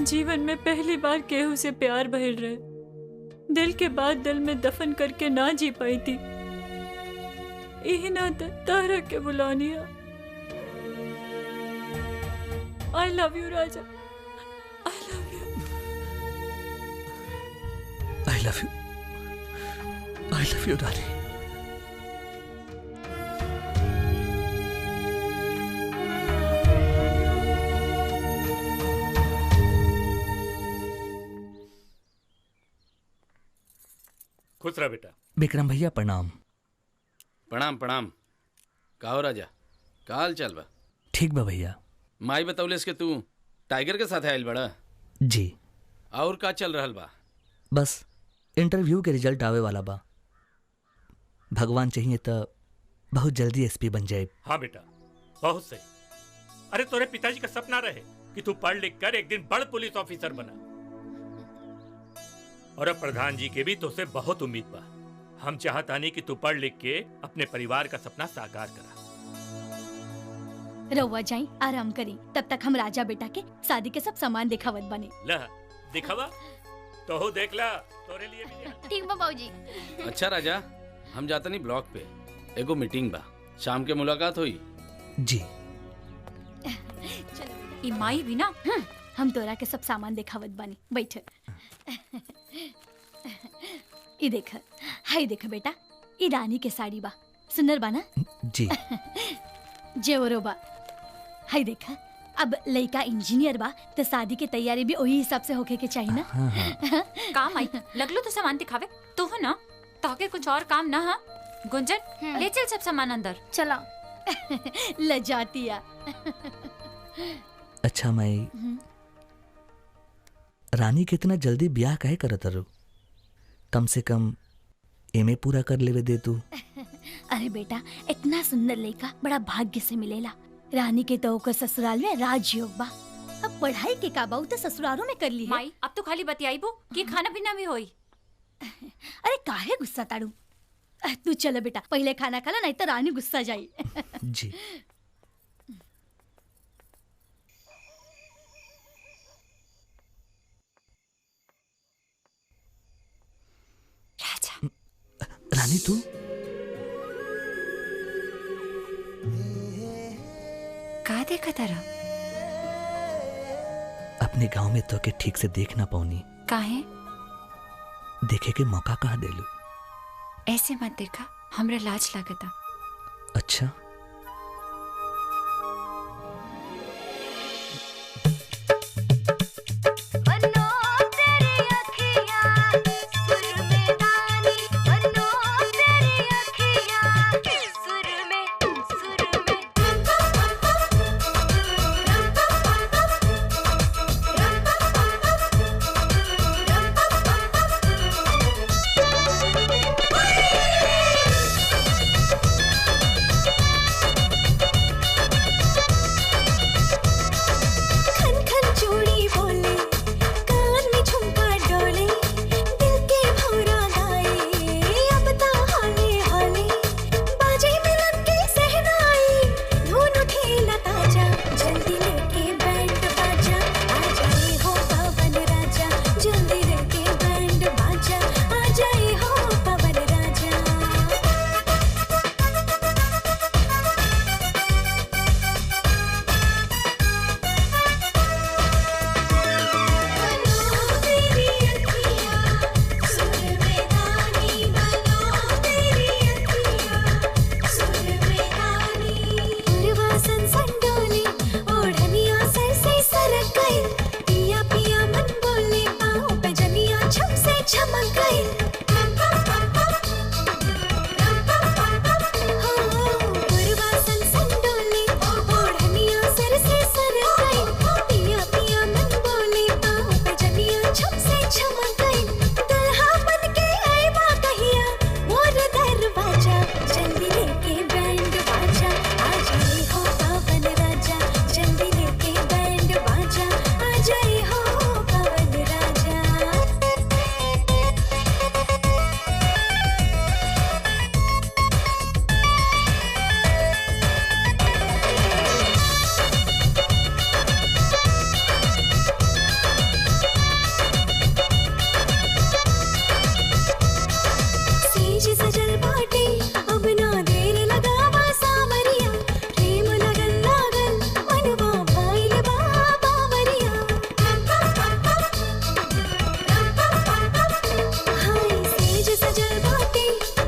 जीवन में पहली बार केहू से प्यार भइल रहे, दिल के बाद दिल में दफन करके ना जी पाई थी। यही ना तारा के बुलानी। आई लव यू राजा, I love you, I love you, I love you रानी। खुश रहा बेटा। विक्रम भैया प्रणाम। प्रणाम प्रणाम। का हो राजा, का हाल चाल बा? ठीक बा भैया। माई बतौलेस के तू टाइगर के साथ आयल बड़ा? जी। और का चल रहल बा? बस इंटरव्यू के रिजल्ट आवे वाला बा। भगवान चाहिए तो बहुत जल्दी एसपी बन जाए। हाँ बेटा, बहुत सही। अरे तोरे पिताजी का सपना रहे कि तू पढ़ लिख कर एक दिन बड़ पुलिस ऑफिसर बना। और अब प्रधान जी के भी तुझसे बहुत उम्मीद बा। हम चाहतानी कि तू पढ़ लिख के अपने परिवार का सपना साकार करा। रउआ जाई आराम करी, तब तक हम राजा बेटा के शादी के सब सामान दिखावत बने। ला दिखावा तो हो देख ला, तोरे लिए भी। ठीक बा बाबूजी। अच्छा राजा, हम जाता नहीं ब्लॉक पे, एगो मीटिंग बा, शाम के मुलाकात हुई। जी। इमाई भी ना, हम तोरा के सब सामान दिखावत बनी। बैठ। ई देख, हाय देख बेटा, ई रानी के साड़ी बा, सुंदर बा ना? जी। जेवरो बा, हाय देख। अब लड़का इंजीनियर बा तो शादी की तैयारी भी वही हिसाब से होके के चाहिए ना। काम आई लगलो तो सामान दिखावे तो हो ना, ताके कुछ और काम ना। हाँ गुंजन, ले चल सब सामान अंदर। चला। लजातिया। अच्छा माई, रानी कितना जल्दी ब्याह काहे करत रो? कम से कम एमए पूरा कर लेवे दे तू। अरे बेटा, इतना सुंदर लड़का बड़ा भाग्य से मिलेला। रानी के तो ओकर ससुराल में राजयोग बा। अब पढ़ाई के का बाऊ तो ससुरालों में कर ली है। माई अब तो खाली बतियाईबो कि खाना पीना भी होई। अरे काहे गुस्सा ताड़ू? तू चलो बेटा, पहले खाना खा ला, नहीं तो रानी गुस्सा जाई। जी। राजा। रानी तू? का देखा तारा? अपने गांव में तो के ठीक से देख ना पाऊनी। काहे? देखे के मौका कहाँ देलू? ऐसे मत देखा, हमरा लाज लागता। अच्छा। चमक गई पूर्वा सन सन डोले ओढ़निया सर से सर गई पिया पिया मन बोले पाँव पे जनिया छम से चमक गई दुल्हा बन के आई माँ कहिया मोर दरवाजा जल्दी लेके बैंड बाजा आ जाए हो पावन राजा जल्दी लेके बैंड बाजा आ जाए हो पावन राजा सेज सजल बाटे अब ना देर लगावा सावरिया प्रेम लगन लागल मनवा भाइल बाबा वरिया हाय सेज सजल बाटे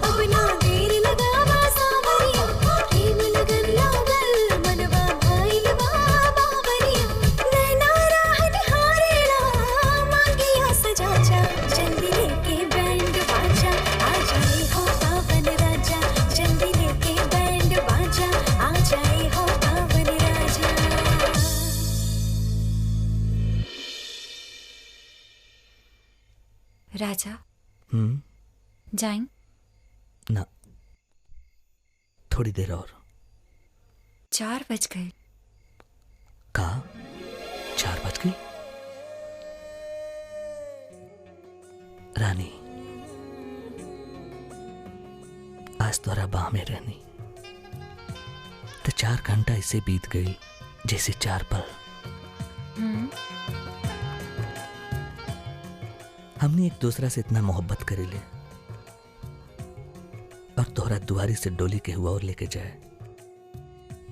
अब ना देर लगावा सावरिया प्रेम लगन लागल मनवा भाइल बाबा वरिया नैना राह निहारेला मांगिया सजा जा जल्दी लेके बैंड बाजा आ जाए हो पावन राजा जल्दी लेके बैंड बाजा आ जाए हो पावन राजा राजा हम्म जाएं? ना, थोड़ी देर और। 4 बज गए। कहा 4 बज गई? रानी, आज तोरा बाह में रहनी तो 4 घंटा इसे बीत गई जैसे 4 पल। हमने एक दूसरा से इतना मोहब्बत करे ले और तोहरा दुआरी से डोली के हुआ और लेके जाए,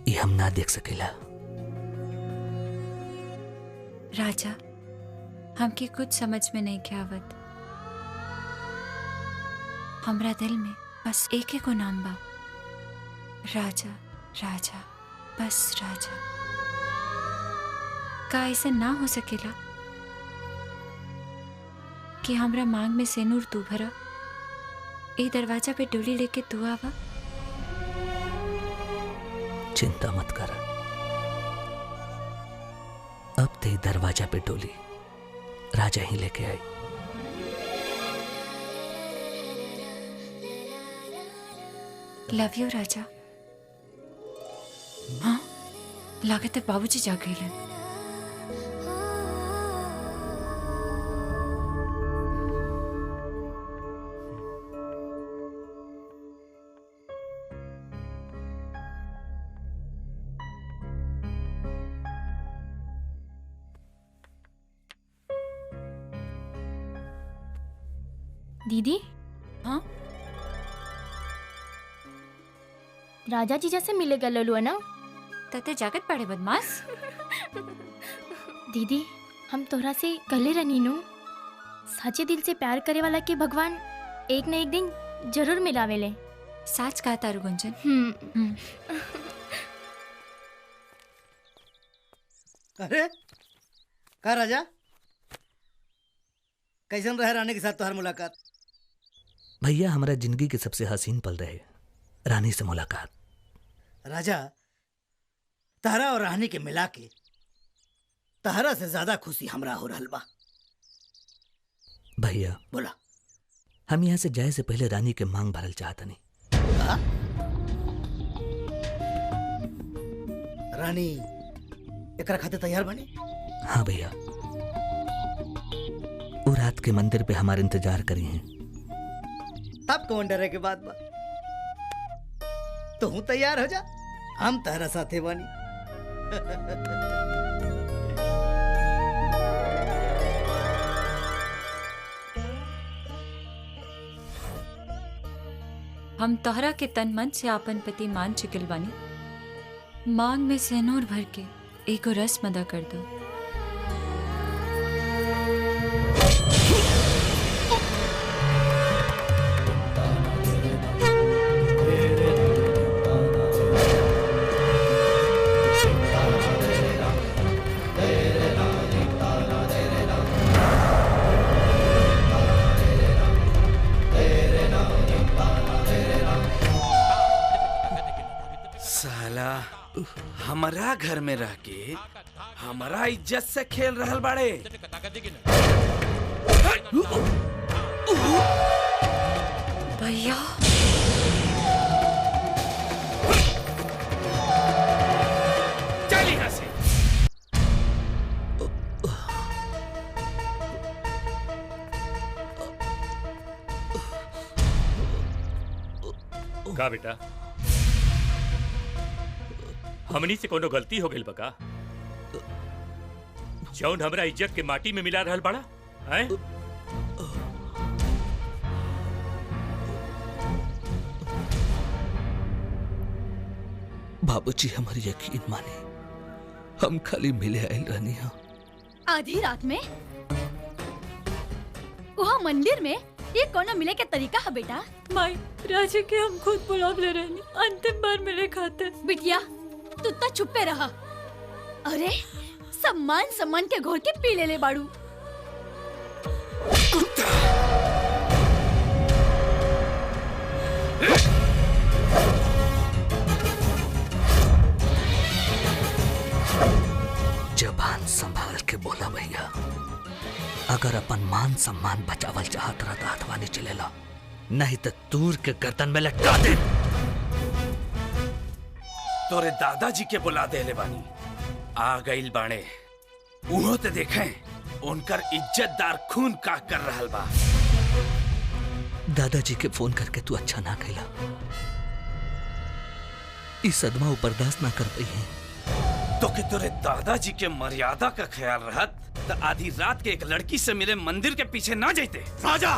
ये हम ना देख सकेला। राजा, हमके कुछ समझ में नहीं क्या आवत। हमरा दिल में बस एक ही को नाम बा, राजा राजा बस राजा। का ऐसा ना हो सकेला कि हमरा मांग में सेनूर तू भरा, ए दरवाजा पे डोली लेके तू आवा? चिंता मत कर, अब ते दरवाजा पे डोली राजा ही लेके आई। लव यू राजा। हाँ, लागत है बाबूजी जाग गए। दीदी, हाँ राजा जीजा से मिले गए ललुआ ना? तते जागत पड़े बदमाश। दीदी, हम तोहरा से कहले रहनी नु, सच्चे दिल से प्यार करे वाला के भगवान एक न एक दिन जरूर मिलावेले। सच कहा तारू गुंजन। अरे का राजा, कैसन रहे रानी के साथ तुम्हारी मुलाकात? भैया, हमारा जिंदगी के सबसे हसीन पल रहे रानी से मुलाकात। राजा, तारा और रानी के मिला के तारा से ज्यादा खुशी हमरा हो रहल बा। भैया बोला। हम यहाँ से जाए से पहले रानी के मांग भरल चाहतनी। रानी एकरा खाते तैयार बनी? हाँ भैया, वो रात के मंदिर पे हमारे इंतजार करी हैं। तब कौन डरे के बाद बा? तू तैयार हो जा, हम तारा साथे बनी। हम तोहरा के तन मन से आपन पति मान चुकल बानी। मांग में सेनूर भर के एगो रस्म अदा कर दो। हमारा घर में रह के हमारा इज्जत से खेल रहल बाड़े। भैया चल यहाँ से। का बेटा हमनी से कोनो गलती हो गई बका? जौन हमरा इज्जत के माटी में मिला रहल बड़ा हैं? बाबूजी हमारी यकीन माने, हम खाली मिले आयल रहनी हा। आधी रात में वहाँ मंदिर में ये कोनो मिले के तरीका है बेटा? माई राजे के हम खुद बुलाव ले रहे अंतिम बार मिले खाते। बिटिया तू तो चुप्पे रहा। अरे सम्मान सम्मान के घोर के पी ले बाड़ू। जबान संभाल के बोला भैया, अगर अपन मान सम्मान बचावल चाहत रहा तो हाथवानी चलेला, नहीं तो दूर के गर्दन में लटका दे। तोरे दादाजी के बुला देले बानी, आ गइल बाणे। उहो ते देखें उनकर इज्जतदार खून का कर रहल बा। दादाजी के फोन करके तू अच्छा ना कहला, इस सदमा वो बर्दाश्त ना कर पाई है। तो कि तोरे दादाजी के मर्यादा का ख्याल रहत तो आधी रात के एक लड़की से मिले मंदिर के पीछे ना जाते। राजा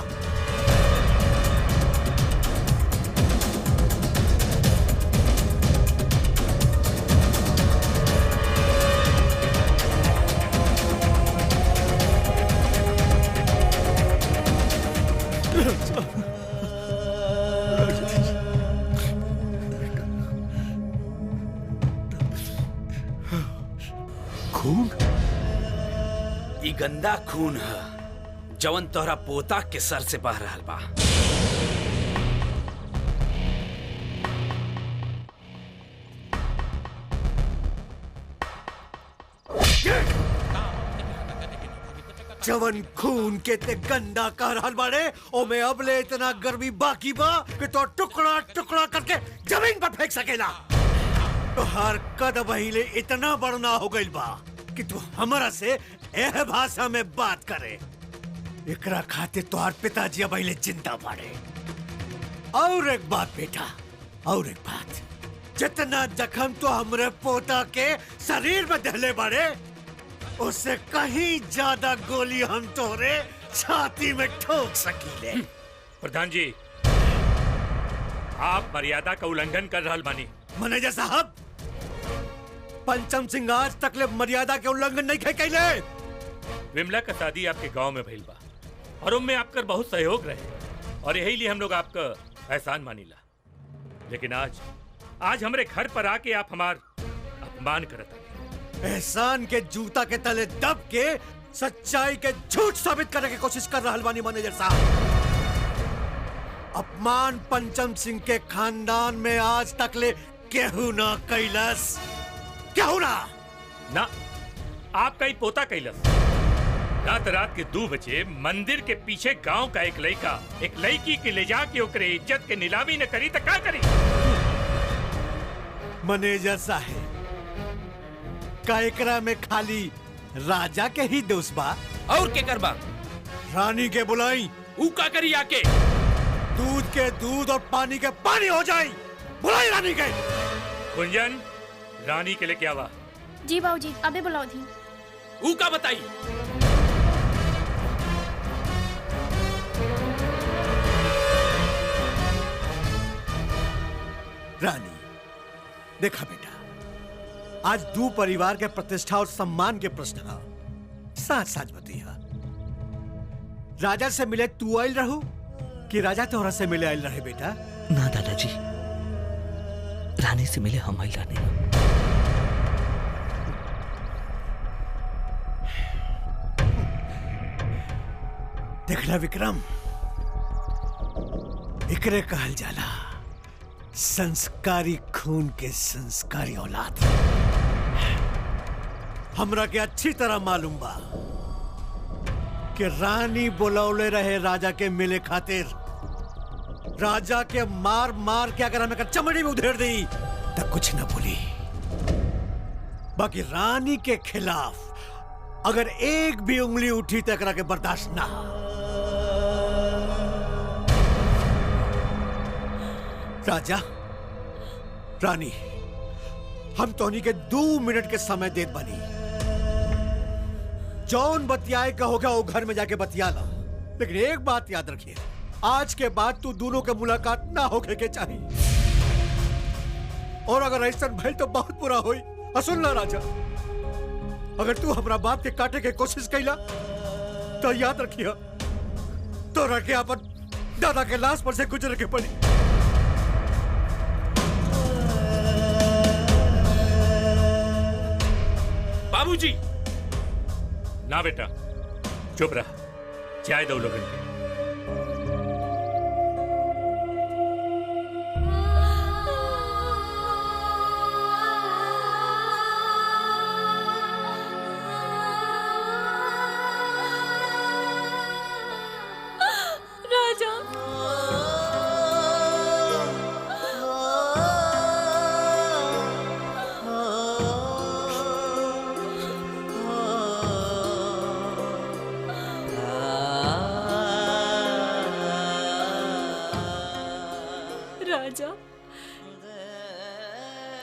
खून, ई गंदा खून है जवन तोहरा पोता के सर से बह रहल बा। जवन खून के ते गंदा कर रहल बाड़े, ओमे अब ले इतना गर्मी बाकी बा कि तो टुकड़ा टुकड़ा करके जमीन पर फेंक सकेला। तो हर कद बहिले इतना बड़ना हो गइल बा कि तू हमारा से एह भाषा में बात करे। एकरा खातिर तोहार पिताजी अब अहिले जिंदा बाड़े। और एक बात बेटा, और एक बात, जितना जख्म तो हमरे पोता के शरीर में दहले बाड़े, उससे कहीं ज्यादा गोली हम तोरे छाती में ठोक सकीले। प्रधान जी, आप मर्यादा का उल्लंघन कर रहल बानी। मैनेजर साहब, पंचम सिंह आज तक ले मर्यादा के उल्लंघन नहीं कैले। विमला का शादी आपके गांव में भइल बा और उनमें आपका बहुत सहयोग रहे और यही लिए हम लोग आपका एहसान मानीला। लेकिन आज हमारे घर पर आके आप हमार अपमान करत हैं। एहसान के जूता के तले दब के सच्चाई के झूठ साबित करने की कोशिश कर रहल बानी मैनेजर साहब। अपमान पंचम सिंह के खानदान में आज तक ले केहू ना कैलस, केहू ना। आपका ही पोता कैलस। रात के 2 बजे मंदिर के पीछे गांव का एक लड़की के ले जाके ओकरे इज्जत के नीलामी न करी तो क्या करी? मैनेजर साहब, का एकरा में खाली राजा के ही दोस्त बा? और के करबा? रानी के बुलाई, ऊ का करी आके? दूध के दूध और पानी के पानी हो जाए। बुलाई रानी के। गुंजन, रानी के लिए क्या हुआ? जी बाबूजी, अबे बुलाओ थी। ऊ का बताई? रानी, देखा बेटा, आज 2 परिवार के प्रतिष्ठा और सम्मान के प्रश्न है। साथ साथ बतिया, राजा से मिले तू आयल रहू कि राजा तोहरा से मिले आयल रहे? बेटा ना दादाजी, रानी से मिले हम आयल रहनी। देखला विक्रम, एकरे कहल जाला संस्कारी खून के संस्कारी औलाद। हमरा के अच्छी तरह मालूम बा कि रानी बुलौले रहे राजा के मिले खातिर। राजा के मार मार के अगर हमें चमड़ी में उधेड़ दी तो कुछ न बोली, बाकी रानी के खिलाफ अगर एक भी उंगली उठी तो एकरा के बर्दाश्त ना। राजा रानी, हम तोहनी के 2 मिनट के समय देत बनी। जौन बतियाए का होगा वो घर में जाके बतिया ला, लेकिन एक बात याद रखिए, आज के बाद तू दोनों के मुलाकात ना होके के चाहिए, और अगर ऐसा भइल तो बहुत बुरा होई। सुन ला राजा, अगर तू हमरा बाप के काटे के कोशिश कैला तो याद रखिए तो रखे अपन दादा के लाश पर से गुजर के पड़ी। बाबूजी, ना बेटा, चुप रहा, चाय दो लोगों के।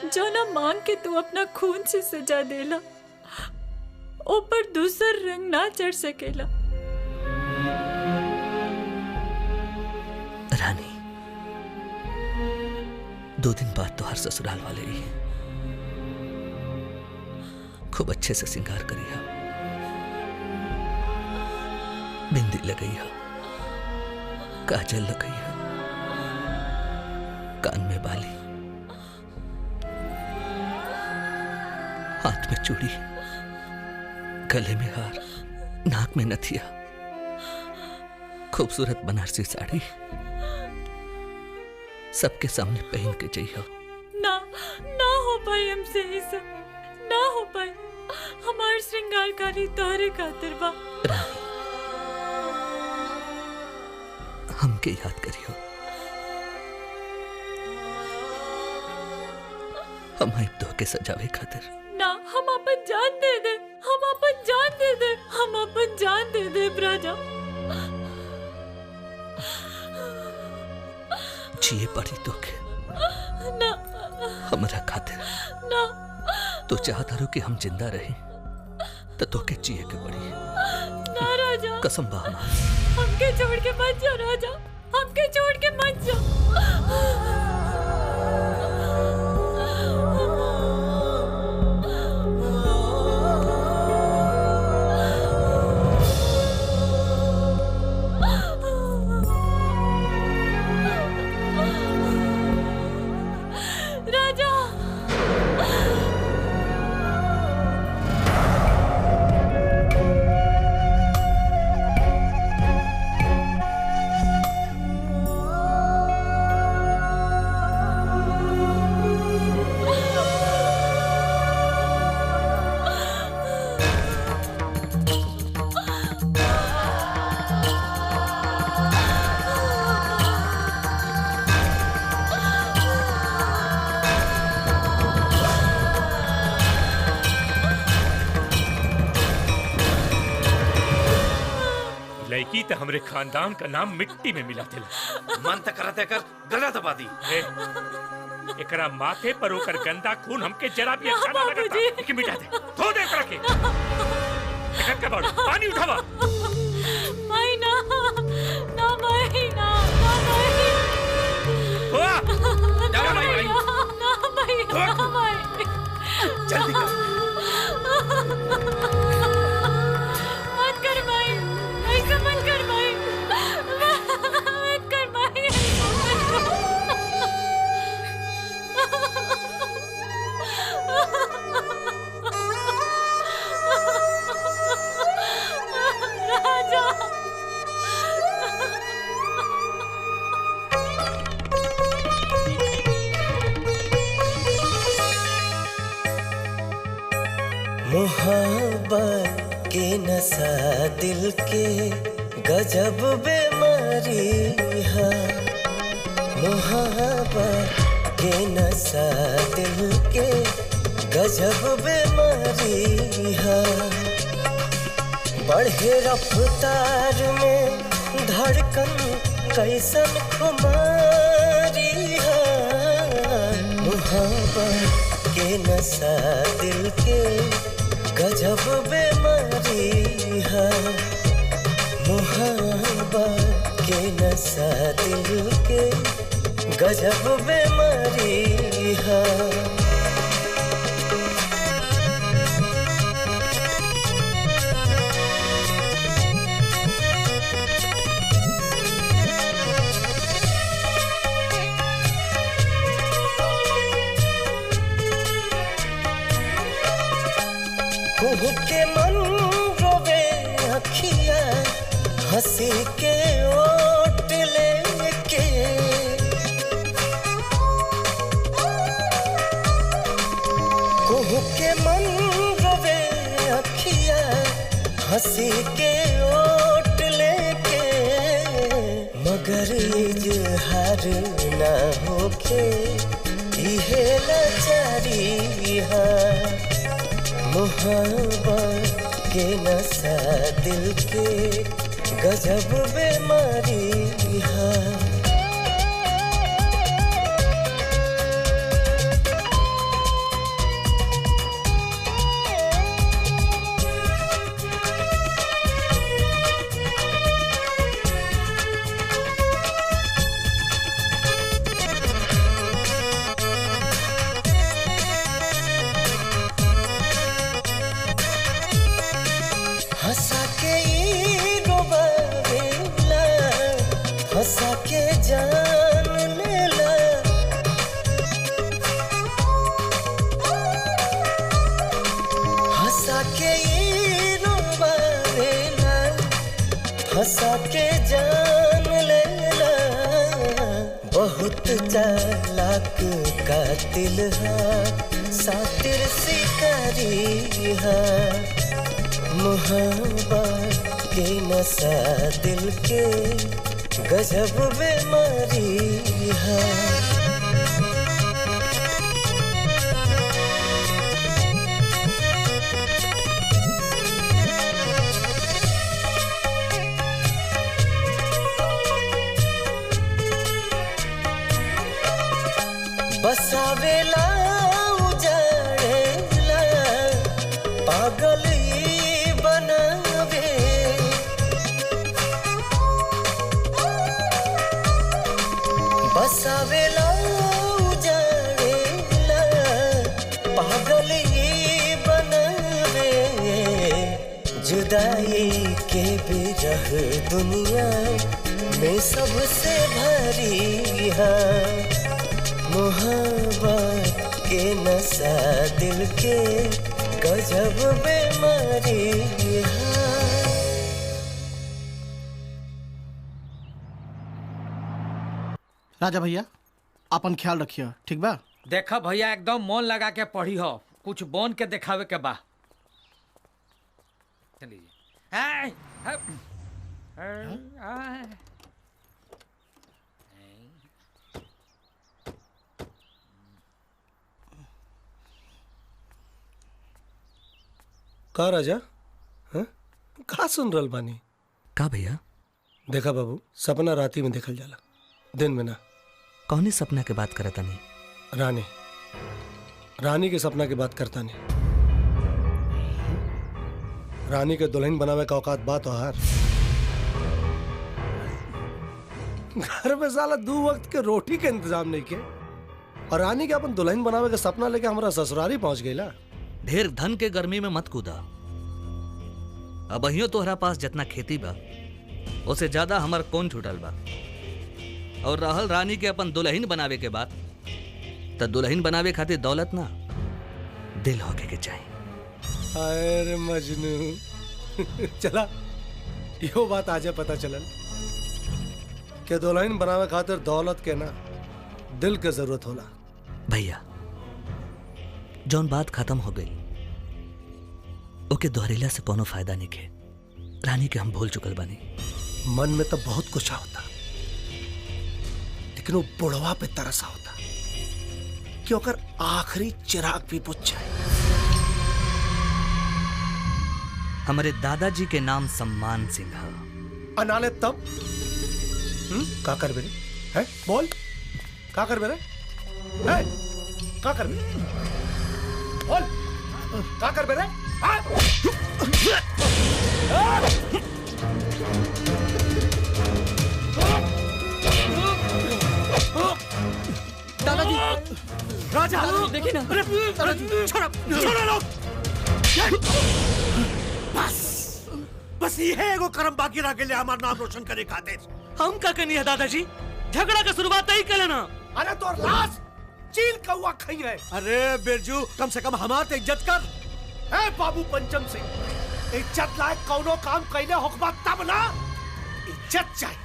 जो ना मांग के तू अपना खून से सजा देला, ऊपर दूसर रंग ना चढ़ सकेला। रानी, 2 दिन बाद तो हर ससुराल वाले ही हैं। खूब अच्छे से श्रृंगार करिया, बिंदी लगैया, काजल लगैया, कान में बाली, हाथ में चूड़ी, गले में हार, नाक में नथिया, खूबसूरत बनारसी साड़ी, सबके सामने पहन के जाइए। ना ना हो पाई हमसे ही सब, ना हो पाई। हमार श्रृंगार कारी तोहरे खातिर बा। हमके याद करियो, हम दो के सजावे खातिर। ना, हम अपन जान दे दे, हम अपन जान दे दे, हम अपन जान दे दे राजा। जिए पड़ी तो के ना, हमरा खातिर ना। तो चाहता रो कि हम जिंदा रहे तो के जिए के पड़ी। ना राजा, कसम बा हमार। हमके छोड़ के मत जाओ राजा, हमके छोड़ के मत जाओ। लड़की तो हमरे खानदान का नाम मिट्टी में मिला थे। मन तक करते कर गला दबा दी। एकरा माथे पर होकर गंदा खून हमके जरा भी अच्छा ना लगा था कि मिटा दे। धो दे करके। एकत का बाड़ू, पानी उठावा। माई ना, ना माई ना, ना माई। हुआ? जाओ माई। ना माई, ना माई। जल्दी कर। मत कर माई, ऐसा मत कर माई, मत कर माई। राजा, मोहब्बत के नशा दिल के गजब बीमारी है। मोहब्बत के नशा दिल के गजब बीमारी है। बढ़े रफ्तार में धड़कन कैसन खुमारी है। मोहब्बत के नशा दिल के गजब बीमारी है। मोहब्बत के नशा दिल के गजब बीमारी है। कुहू के मन रोवे अखिया हंसी के ओट लेके। कुहू के मन रोवे अखिया हंसी के ओट लेके। मगर इजहार ना होके इहे लाचारी है। मोहब्बत के नशा दिल के गजब बीमारी है। हंसा के ई रोवावेला, हंसा के जान लेला। हंसा के ई रोवावेला, हंसा के जान लेला। बहुत चालाक कातिल है, सातिर शिकारी है। मोहब्बत के नशा दिल के गजब बीमारी है। बसावेला उजाड़ेला, पागल बनावे। बसावेला उजाड़ेला, पागल बनावे। जुदाई के बिरह दुनिया में सबसे भारी है। मोहब्बत के नशा दिल के गजब बीमारी है। राजा भैया अपन ख्याल रखिए, ठीक बा? देखा भैया एकदम मन लगा के पढ़ी हो, कुछ बन के दिखावे के बा। चलिए का राजा? हाँ? का सुन रहल बानी? का भैया? देखा बाबू, सपना राती में देखल जाला, दिन में ना। कौनी सपना के बात करता नहीं? रानी रानी के सपना की बात करता नहीं। रानी के दुल्हन बनावे का औकात बात हो हार। घर में साला 2 वक्त के रोटी के इंतजाम नहीं के, और रानी के अपन दुल्हन बनावे का सपना लेके हमारा ससुरारी पहुंच गईला। ढेर धन के गर्मी में मत कूदा। अब अहियो तोहरा पास जितना खेती बा उसे ज्यादा हमार कौन छूटल बा। और रहल रानी के अपन दुल्हन बनावे के बात, तो दुल्हन बनावे खातिर दौलत ना दिल होके के चाहिए। अरे मजनू चला यो बात आजे पता चलल कि दुल्हन बनावे खातिर दौलत के ना दिल के जरूरत होला। भैया जौन बात खत्म हो गई ओके दोहरेला से कोनो फायदा नहीं के। रानी के हम भूल चुकल बानी। मन में तो बहुत कुछ होता, लेकिन वो बुढ़वा पे तरसा होता कि ओकर आखिरी चिराग भी बुझ जाए। हमारे दादाजी के नाम सम्मान सिंह है। अनाले तब का कर बेरे है? बोल का कर बेरे है? का कर बेरे बोल का कर बेरे दादाजी राजा देखिए ना। अरे दादाजी छोड़ो लोग। बस ये एगो कर्म बाकी रह गेले हमार नाम रोशन करे खातिर। हम का करनी है दादाजी? झगड़ा का शुरुआत ही कर लेना। अरे तो लाश चील कौवा खाई है। अरे बिरजू कम से कम हमार तो इज्जत कर। ए बाबू पंचम सिंह, इज्जत लायक कौनो काम कैले होकबा तब ना इज्जत चाहिए।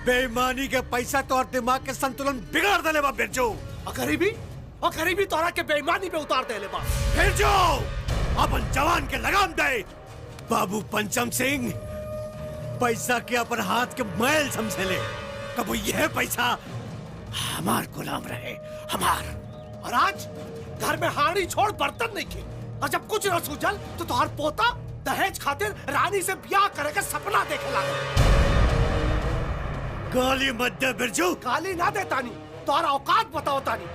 बेईमानी के पैसा तो और दिमाग के संतुलन बिगाड़ देले बा बिरजू। और गरीबी तोरा के बेईमानी पे उतार देले बा। बिरजू अपन जवान के लगाम दे। बाबू पंचम सिंह पैसा के अपन हाथ के मैल समझे ले। कब यह पैसा हमार गुलाम रहे, हमार। और आज घर में हाड़ी छोड़ बर्तन नहीं की, और जब कुछ न सूझल तो तुम्हार पोता दहेज खातिर रानी से ब्याह करे के सपना देखे लगा। गाली मत दे बिरजू। गाली ना दे तानी, तुम्हारा औकात बताओ तानी।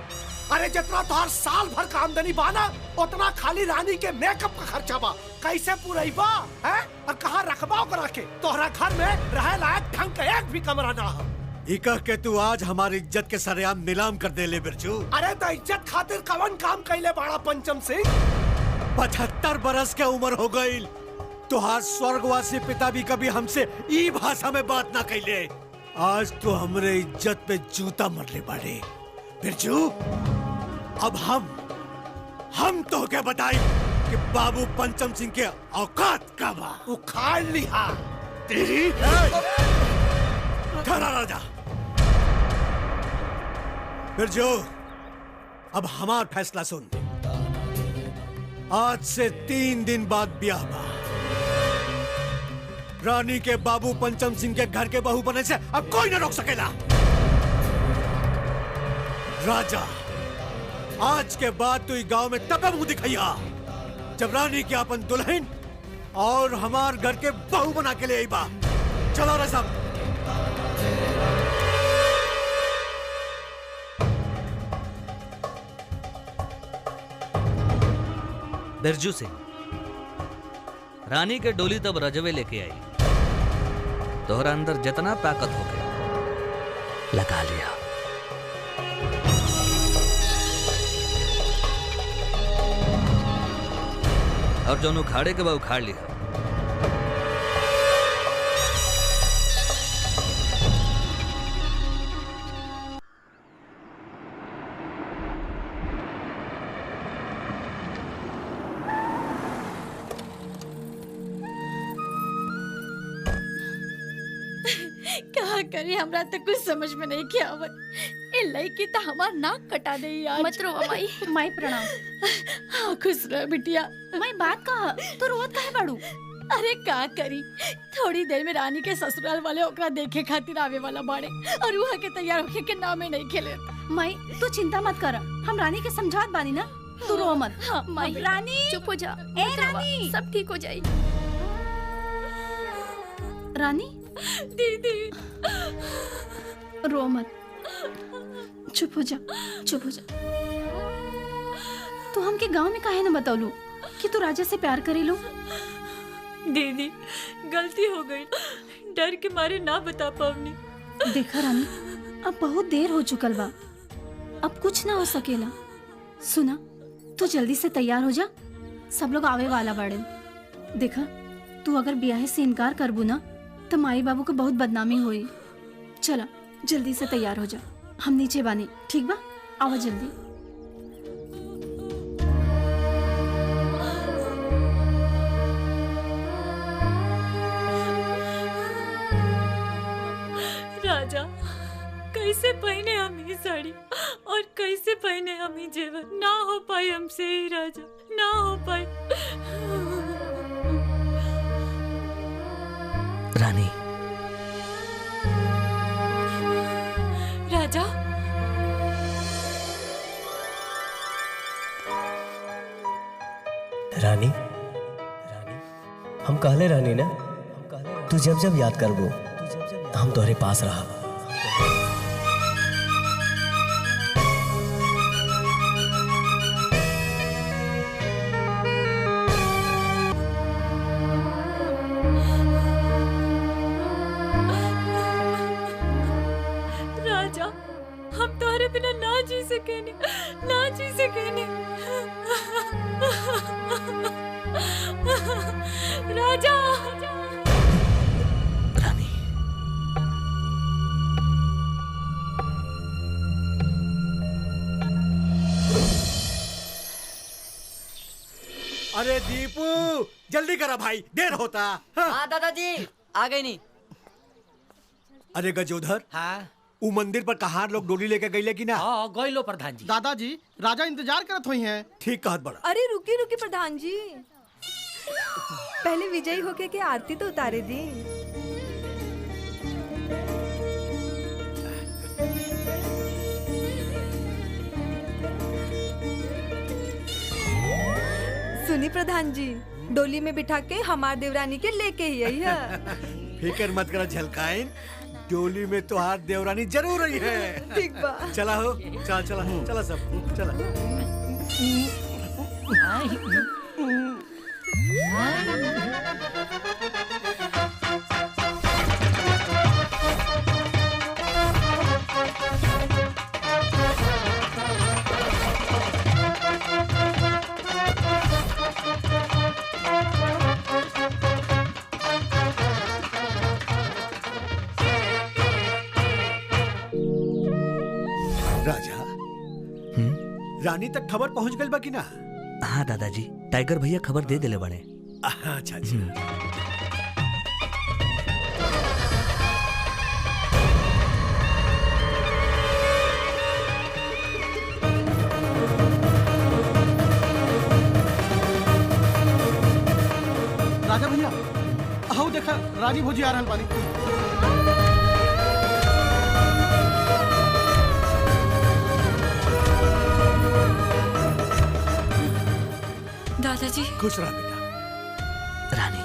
अरे जितना तुम्हार साल भर का आमदनी बाना उतना खाली रानी के मेकअप का खर्चा बा। कैसे पूरा बा है? और कहाँ रखबाओ करा के तोहरा घर में रहे लायक ढंग का एक भी कमरा ना हो। इका के तू आज हमारी इज्जत के सरेआम नीलाम कर दे ले बिरजू। अरे तो इज्जत खातिर कवन काम कैले बाड़ा पंचम सिंह? 75 बरस के उम्र हो गई। तुहार स्वर्गवासी पिता भी कभी हमसे ई भाषा में बात ना कैले। आज तो हमरे इज्जत पे जूता मरले बाड़े बिरजू। अब हम तो क्या बताई कि बाबू पंचम सिंह के औकात का बा। उखाड़ लिया तेरी ठहरा राजा। बिरजू अब हमार फैसला सुन। आज से 3 दिन बाद ब्याह बा। रानी के बाबू पंचम सिंह के घर के बहू बनने से अब कोई न रोक सकेला। राजा आज के बाद तू गांव में तब मुंह दिखाइया जब रानी की अपन दुल्हन और हमार घर के बहू बना के ले आई बा। चलो रे सब। बिरजू सिंह, रानी के डोली तब रजवे लेके आई। तोहरा अंदर जितना ताकत हो गया लगा लिया। और जो उखाड़े के बाद उखाड़ लिया। क्या करे हमरा तो कुछ समझ में नहीं किया आवत। ए लड़की तो हमार नाक कटा दे आज। मत रो माई। माई प्रणाम। हाँ खुश रह बिटिया। माई बात कहा तू रोवत काहे बाड़ू? अरे का करी, थोड़ी देर में रानी के ससुराल वाले ओकरा देखे खातिर आवे वाला बाड़े और वहाँ के तैयार होके के नामे नहीं खेले। माई तू चिंता मत कर, हम रानी के समझात बानी ना, तू रो मत। हाँ, माई रानी चुप हो जा। ए रानी, सब ठीक हो जाएगी। रानी दीदी रो मत, चुप हो जा, चुप हो जा। तू हमके गांव में काहे न बतौलू कि तू राजा से प्यार करेलू? दीदी गलती हो गई, डर के मारे ना बता पावनी। देखा रानी, अब बहुत देर हो चुकल बा, अब कुछ ना हो सकेला। सुना, तू जल्दी से तैयार हो जा, सब लोग आवे वाला बाड़े। देखा, तू अगर ब्याह से इनकार करबू ना तो माई बाबू को बहुत बदनामी होई। चला जल्दी से तैयार हो जा, हम नीचे बानी, ठीक बा? आओ जल्दी। राजा कैसे पहने हम ये साड़ी और कैसे पहने हम ये जेवर? ना हो पाए हमसे ही राजा, ना हो पाए। राजा रानी हम कहले रानी ना तू जब जब याद करबो हम तोहरे पास रहा। राजा हम तुम्हारे बिना ना जी सके ना जी सके राजा अरे दीपू जल्दी करा भाई, देर होता। हाँ दादाजी आ गई नहीं। अरे गजोधर, हाँ वो मंदिर पर कहार लोग डोली लेके गईले कि ना? हाँ गईलो प्रधान जी। दादाजी राजा इंतजार करत हुई हैं। ठीक कहत बड़ा। अरे रुकी रुकी प्रधान जी, पहले विजयी होके के आरती तो उतारे दी। सुनी प्रधान जी, डोली में बिठा के हमार देवरानी के लेके ही आई है। फिकर मत करा झलकाइन, डोली में तुहार देवरानी जरूर रही है। ठीक बा। चला हो, चला चला चला सब चला। राजा, रानी तक खबर पहुंच गई बा कि ना? हाँ दादाजी, टाइगर भैया खबर दे दिले बने। अच्छा अच्छा। राजा भैया आओ देखा, रानी भोजी आ रहल बानी। दादाजी खुश रहा बेटा। रानी,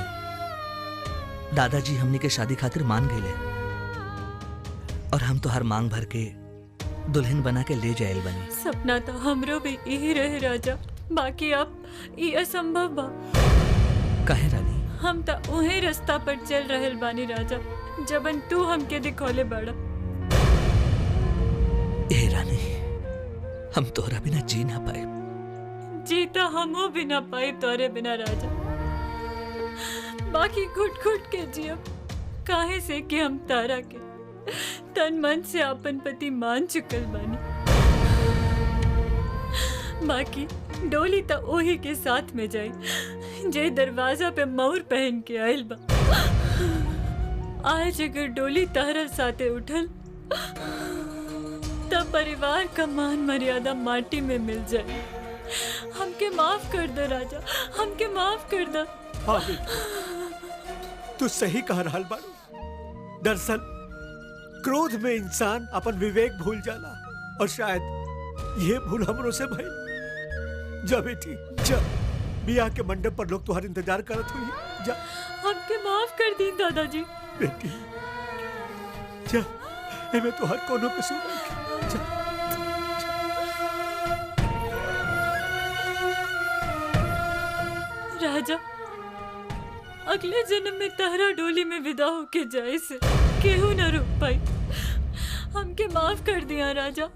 दादाजी हमनी के शादी खातिर मान गए और हम तो हर मांग भर के दुल्हन बना के ले जाएल बनी। सपना तो हमरो भी यही रहे राजा, बाकी अब ये असंभव बा। काहे रानी? हम तो उहे रास्ता पर चल रहल बानी राजा, जबन तू हमके दिखोले बड़ा। ए रानी, हम तोहरा बिना जी ना पाए। जीता हमो बिना पाई तोरे बिना राजा, बाकी घुट घुट के जियब। काहे से कि हम तारा के तन मन से अपन पति मान चुकल बानी। बाकी डोली तो ओही के साथ में जाई जे दरवाजा पे मोहर पहन के आयल बा। आज अगर डोली तारा साथे उठल तब परिवार का मान मर्यादा माटी में मिल जाए। हमके माफ कर दे राजा, हमके माफ कर दे। हाँ तू सही कह रहल बारू। दरअसल क्रोध में इंसान अपन विवेक भूल जाला और शायद ये भूल हमरों से भई। जा बेटी जा, बियाह के मंडप पर लोग तुम्हारा इंतजार करत हुई। जा हमके माफ कर दी दादाजी। बेटी जा, एमे तो हर कोनो कसूर नहीं। जा राजा, अगले जन्म में तहरा डोली में विदा होके जाए से केहू न रुक पाई। हमके माफ कर दिया राजा।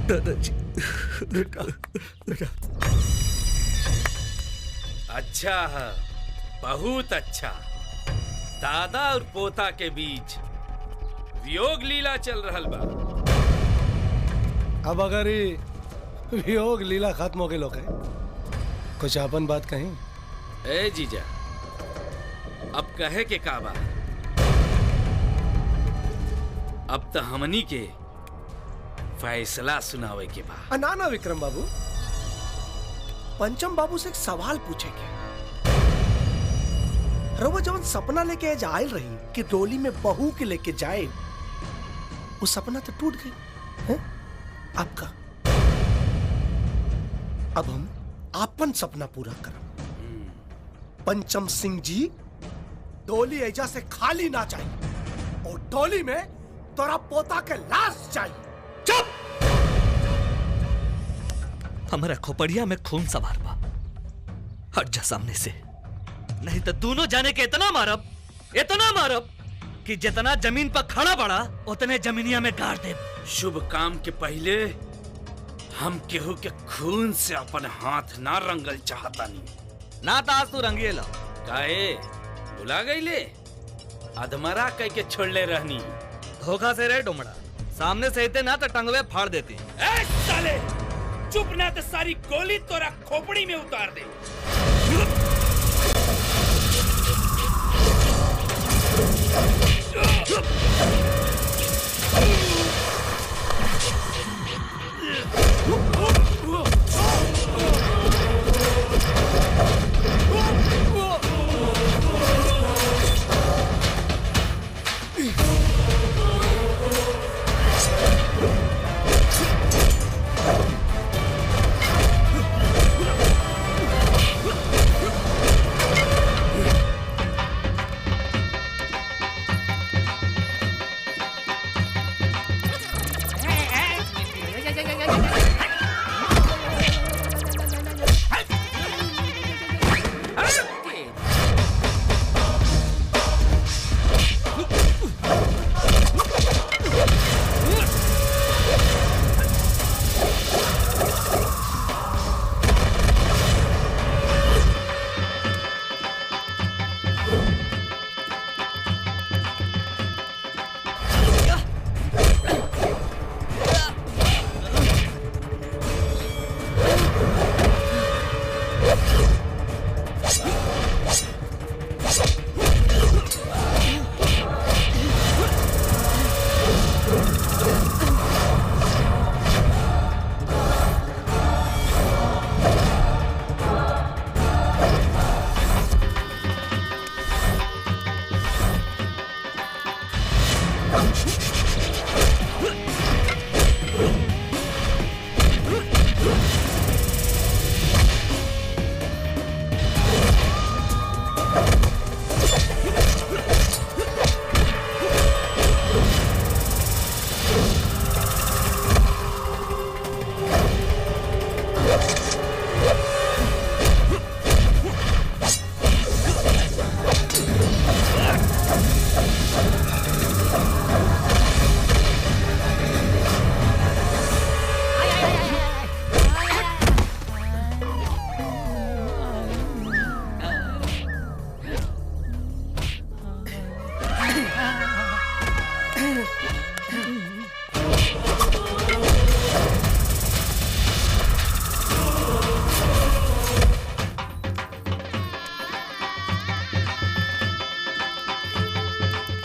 दादाजी बेटा बेटा। अच्छा है, बहुत अच्छा। दादा और पोता के बीच वियोग लीला चल रहल बा। अब अगर ये वियोग लीला खत्म हो गई लोग है, कुछ अपन बात कहीं? ए जीजा, अब कहे के का बा? अब तो हमनी के फैसला सुनावे के बाद। ना ना विक्रम बाबू, पंचम बाबू से एक सवाल पूछे के। रउआ जवन सपना लेके आज आयल रही कि डोली में बहू के लेके जाए, वो सपना तो टूट गई है। आपका अब हम आपन सपना पूरा करब। पंचम सिंह जी, डोली ऐजा से खाली ना चाहिए और डोली में तोरा पोता के लाश चाहिए। चुप! हमारा खोपड़िया में खून सवार बा, हट जा सामने से, नहीं तो दोनों जाने के इतना मारब कि जितना जमीन पर खड़ा बड़ा उतने जमीनिया में गाड़ दे। शुभ काम के पहले हम केहू के खून से अपन हाथ ना रंगल चाहता नहीं। ना ताज तू रंगीला काहे भुला गईले? अधमरा कह के छोड़ले रहनी। धोखा से रे डुमड़ा, सामने से इते ना तो टंगवे फाड़ देती। ए साले, चुप ना तो सारी गोली तोरा खोपड़ी में उतार दे।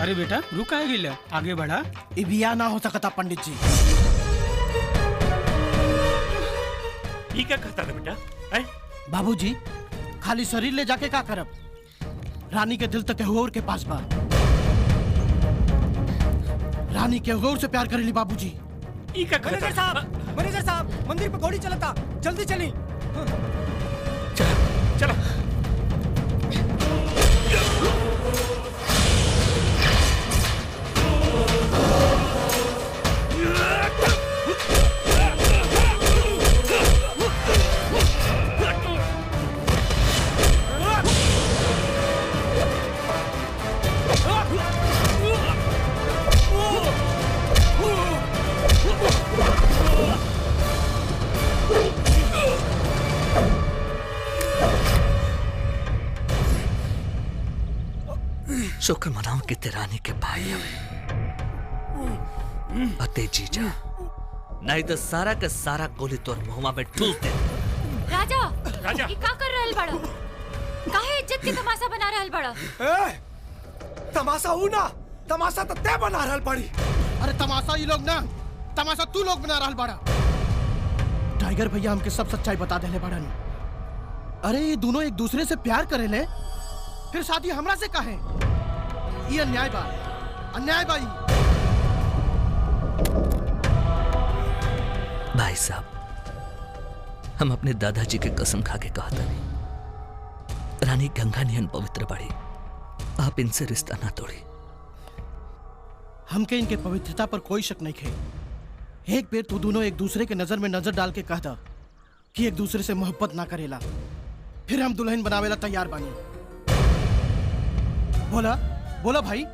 अरे बेटा रुक आए गिला, आगे बढ़ा। ये बिया ना हो सकता पंडित जी। ये क्या कहता था बेटा? बाबूजी, खाली शरीर ले जाके का करब? रानी के दिल तक और के पास बा। रानी के और से प्यार करेली बाबूजी। मैनेजर साहब, मंदिर पे घोड़ी चलता, जल्दी चली। चलो। शुक्र मनाओ कि तेरानी के भाई अते जीजा, नहीं तो सारा के सारा गोली तोर मुंह में ठूस दे। राजा, राजा, ये का कर रहल बड़ा? काहे इज्जत के तमाशा बना रहल बड़ा? तमाशा हूँ ना, तमाशा तो ते बना रहल पड़ी। अरे तमाशा ये लोग ना, तमाशा तू लोग बना रहल बाड़ा। टाइगर भैया हमके सब सच्चाई बता देले बाड़न। अरे ये दोनों एक दूसरे से प्यार करेले, फिर शादी हमरा से काहे? ये अन्याय बा, अन्याय बा। भाई साहब, हम अपने दादाजी के कसम खा के कहा था नहीं, रानी गंगा नियन पवित्र बाड़ी, आप इनसे रिश्ता ना तोड़ी। हमके इनके पवित्रता पर कोई शक नहीं है। एक बेर तू दोनों एक दूसरे के नजर में नजर डाल के कह दा कि एक दूसरे से मोहब्बत ना करेला, फिर हम दुल्हन बनावेला तैयार बानी। बोला बोला भाई।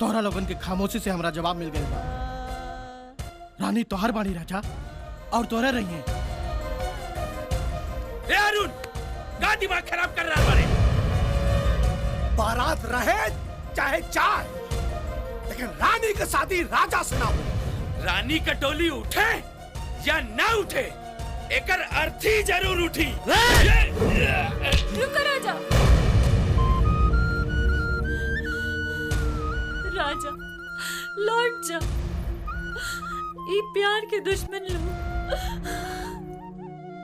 तोहरा लोगन के खामोशी से हमरा जवाब मिल गया। रानी तोहर बानी राजा और तोहरे रही है। अरुण, का दिमाग खराब कर रहा है? बारात रहे चाहे चार, लेकिन रानी की शादी राजा से ना हो। रानी का डोली उठे या ना उठे, एकर अर्थी जरूर उठी। रुको राजा। राजा लौट जा। ये प्यार के दुश्मन लोग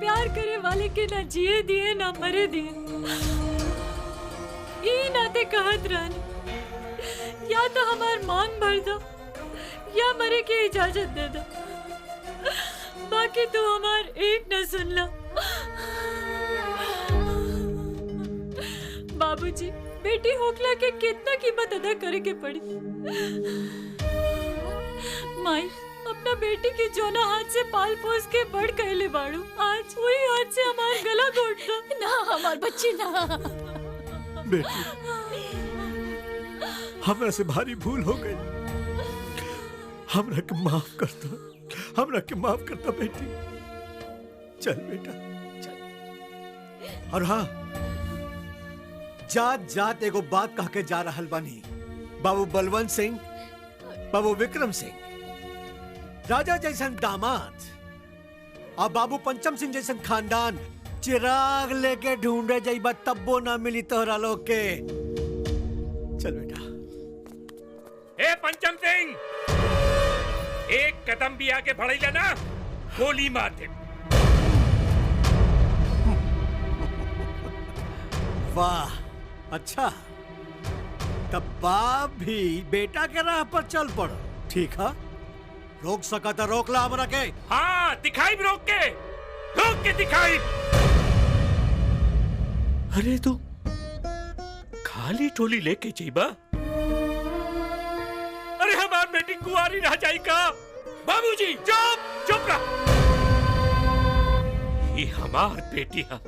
प्यार करे वाले के ना जिए दिए ना मरे दिए। ये नाते कहत रानी, या तो हमार मांग भर दो या मरे की इजाजत दे दो, बाकी तू हमार एक न सुन ला। बाबूजी, बेटी होकला के कितना कीमत अदा करे के पड़ी। माई, अपना बेटी की जोना हाथ से पाल पोस के बड़ कहले बाड़ू, आज वही हाथ से हमार गला घोट दो। ना हमार बच्ची ना। बेटी, हमरा से भारी भूल हो गई, हमरा के माफ कर दो, हमरा के माफ कर दो बेटी। चल बेटा चल। और हाँ, जात जात एगो बात कह के जा रहल बानी। बाबू बलवंत सिंह, बाबू विक्रम सिंह, राजा जैसन दामाद और बाबू पंचम सिंह जैसन खानदान चिराग लेके ढूंढे जाइबा तब्बो ना मिली तोहरा लोग के। चल बेटा। ए पंचम सिंह, एक कदम भी आगे बढ़ेगा ना, गोली मार दे। वाह, अच्छा, तब बाप भी बेटा के राह पर चल पड़ो। ठीक है, रोक सका तो रोक ला हमरा के। हाँ, दिखाई भी रोक के दिखाई। अरे तू खाली टोली लेके जाइबा? अरे हमार बेटी कुंवारी रह जाई का? बाबूजी चुप रह। ये हमार बेटी है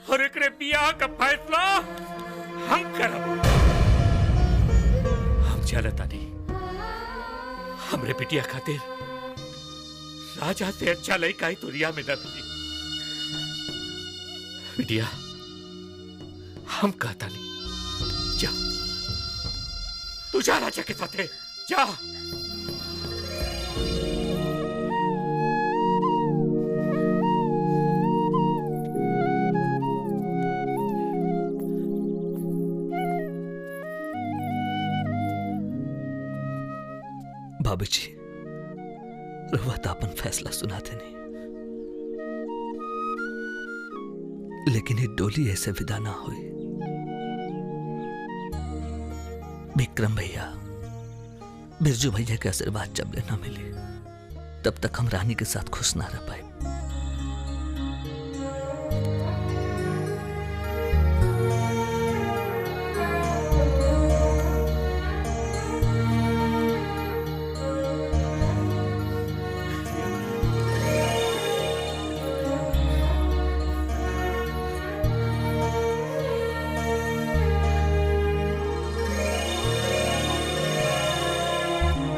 और एकरे बियाह का फैसला हम करब। हम चलता नहीं, हमरे बिटिया खातिर राजा से अच्छा लड़का ही दुनिया में न मिली। बिटिया, हम कहता नहीं, जा तू जा राजा के साथ, जा। बाबूजी, रुआ तो अपन फैसला सुनाते नहीं, लेकिन ये डोली ऐसे विदा ना हुई। विक्रम भैया, बिरजू भैया के आशीर्वाद जब ले ना मिले, तब तक हम रानी के साथ खुश ना रह पाए।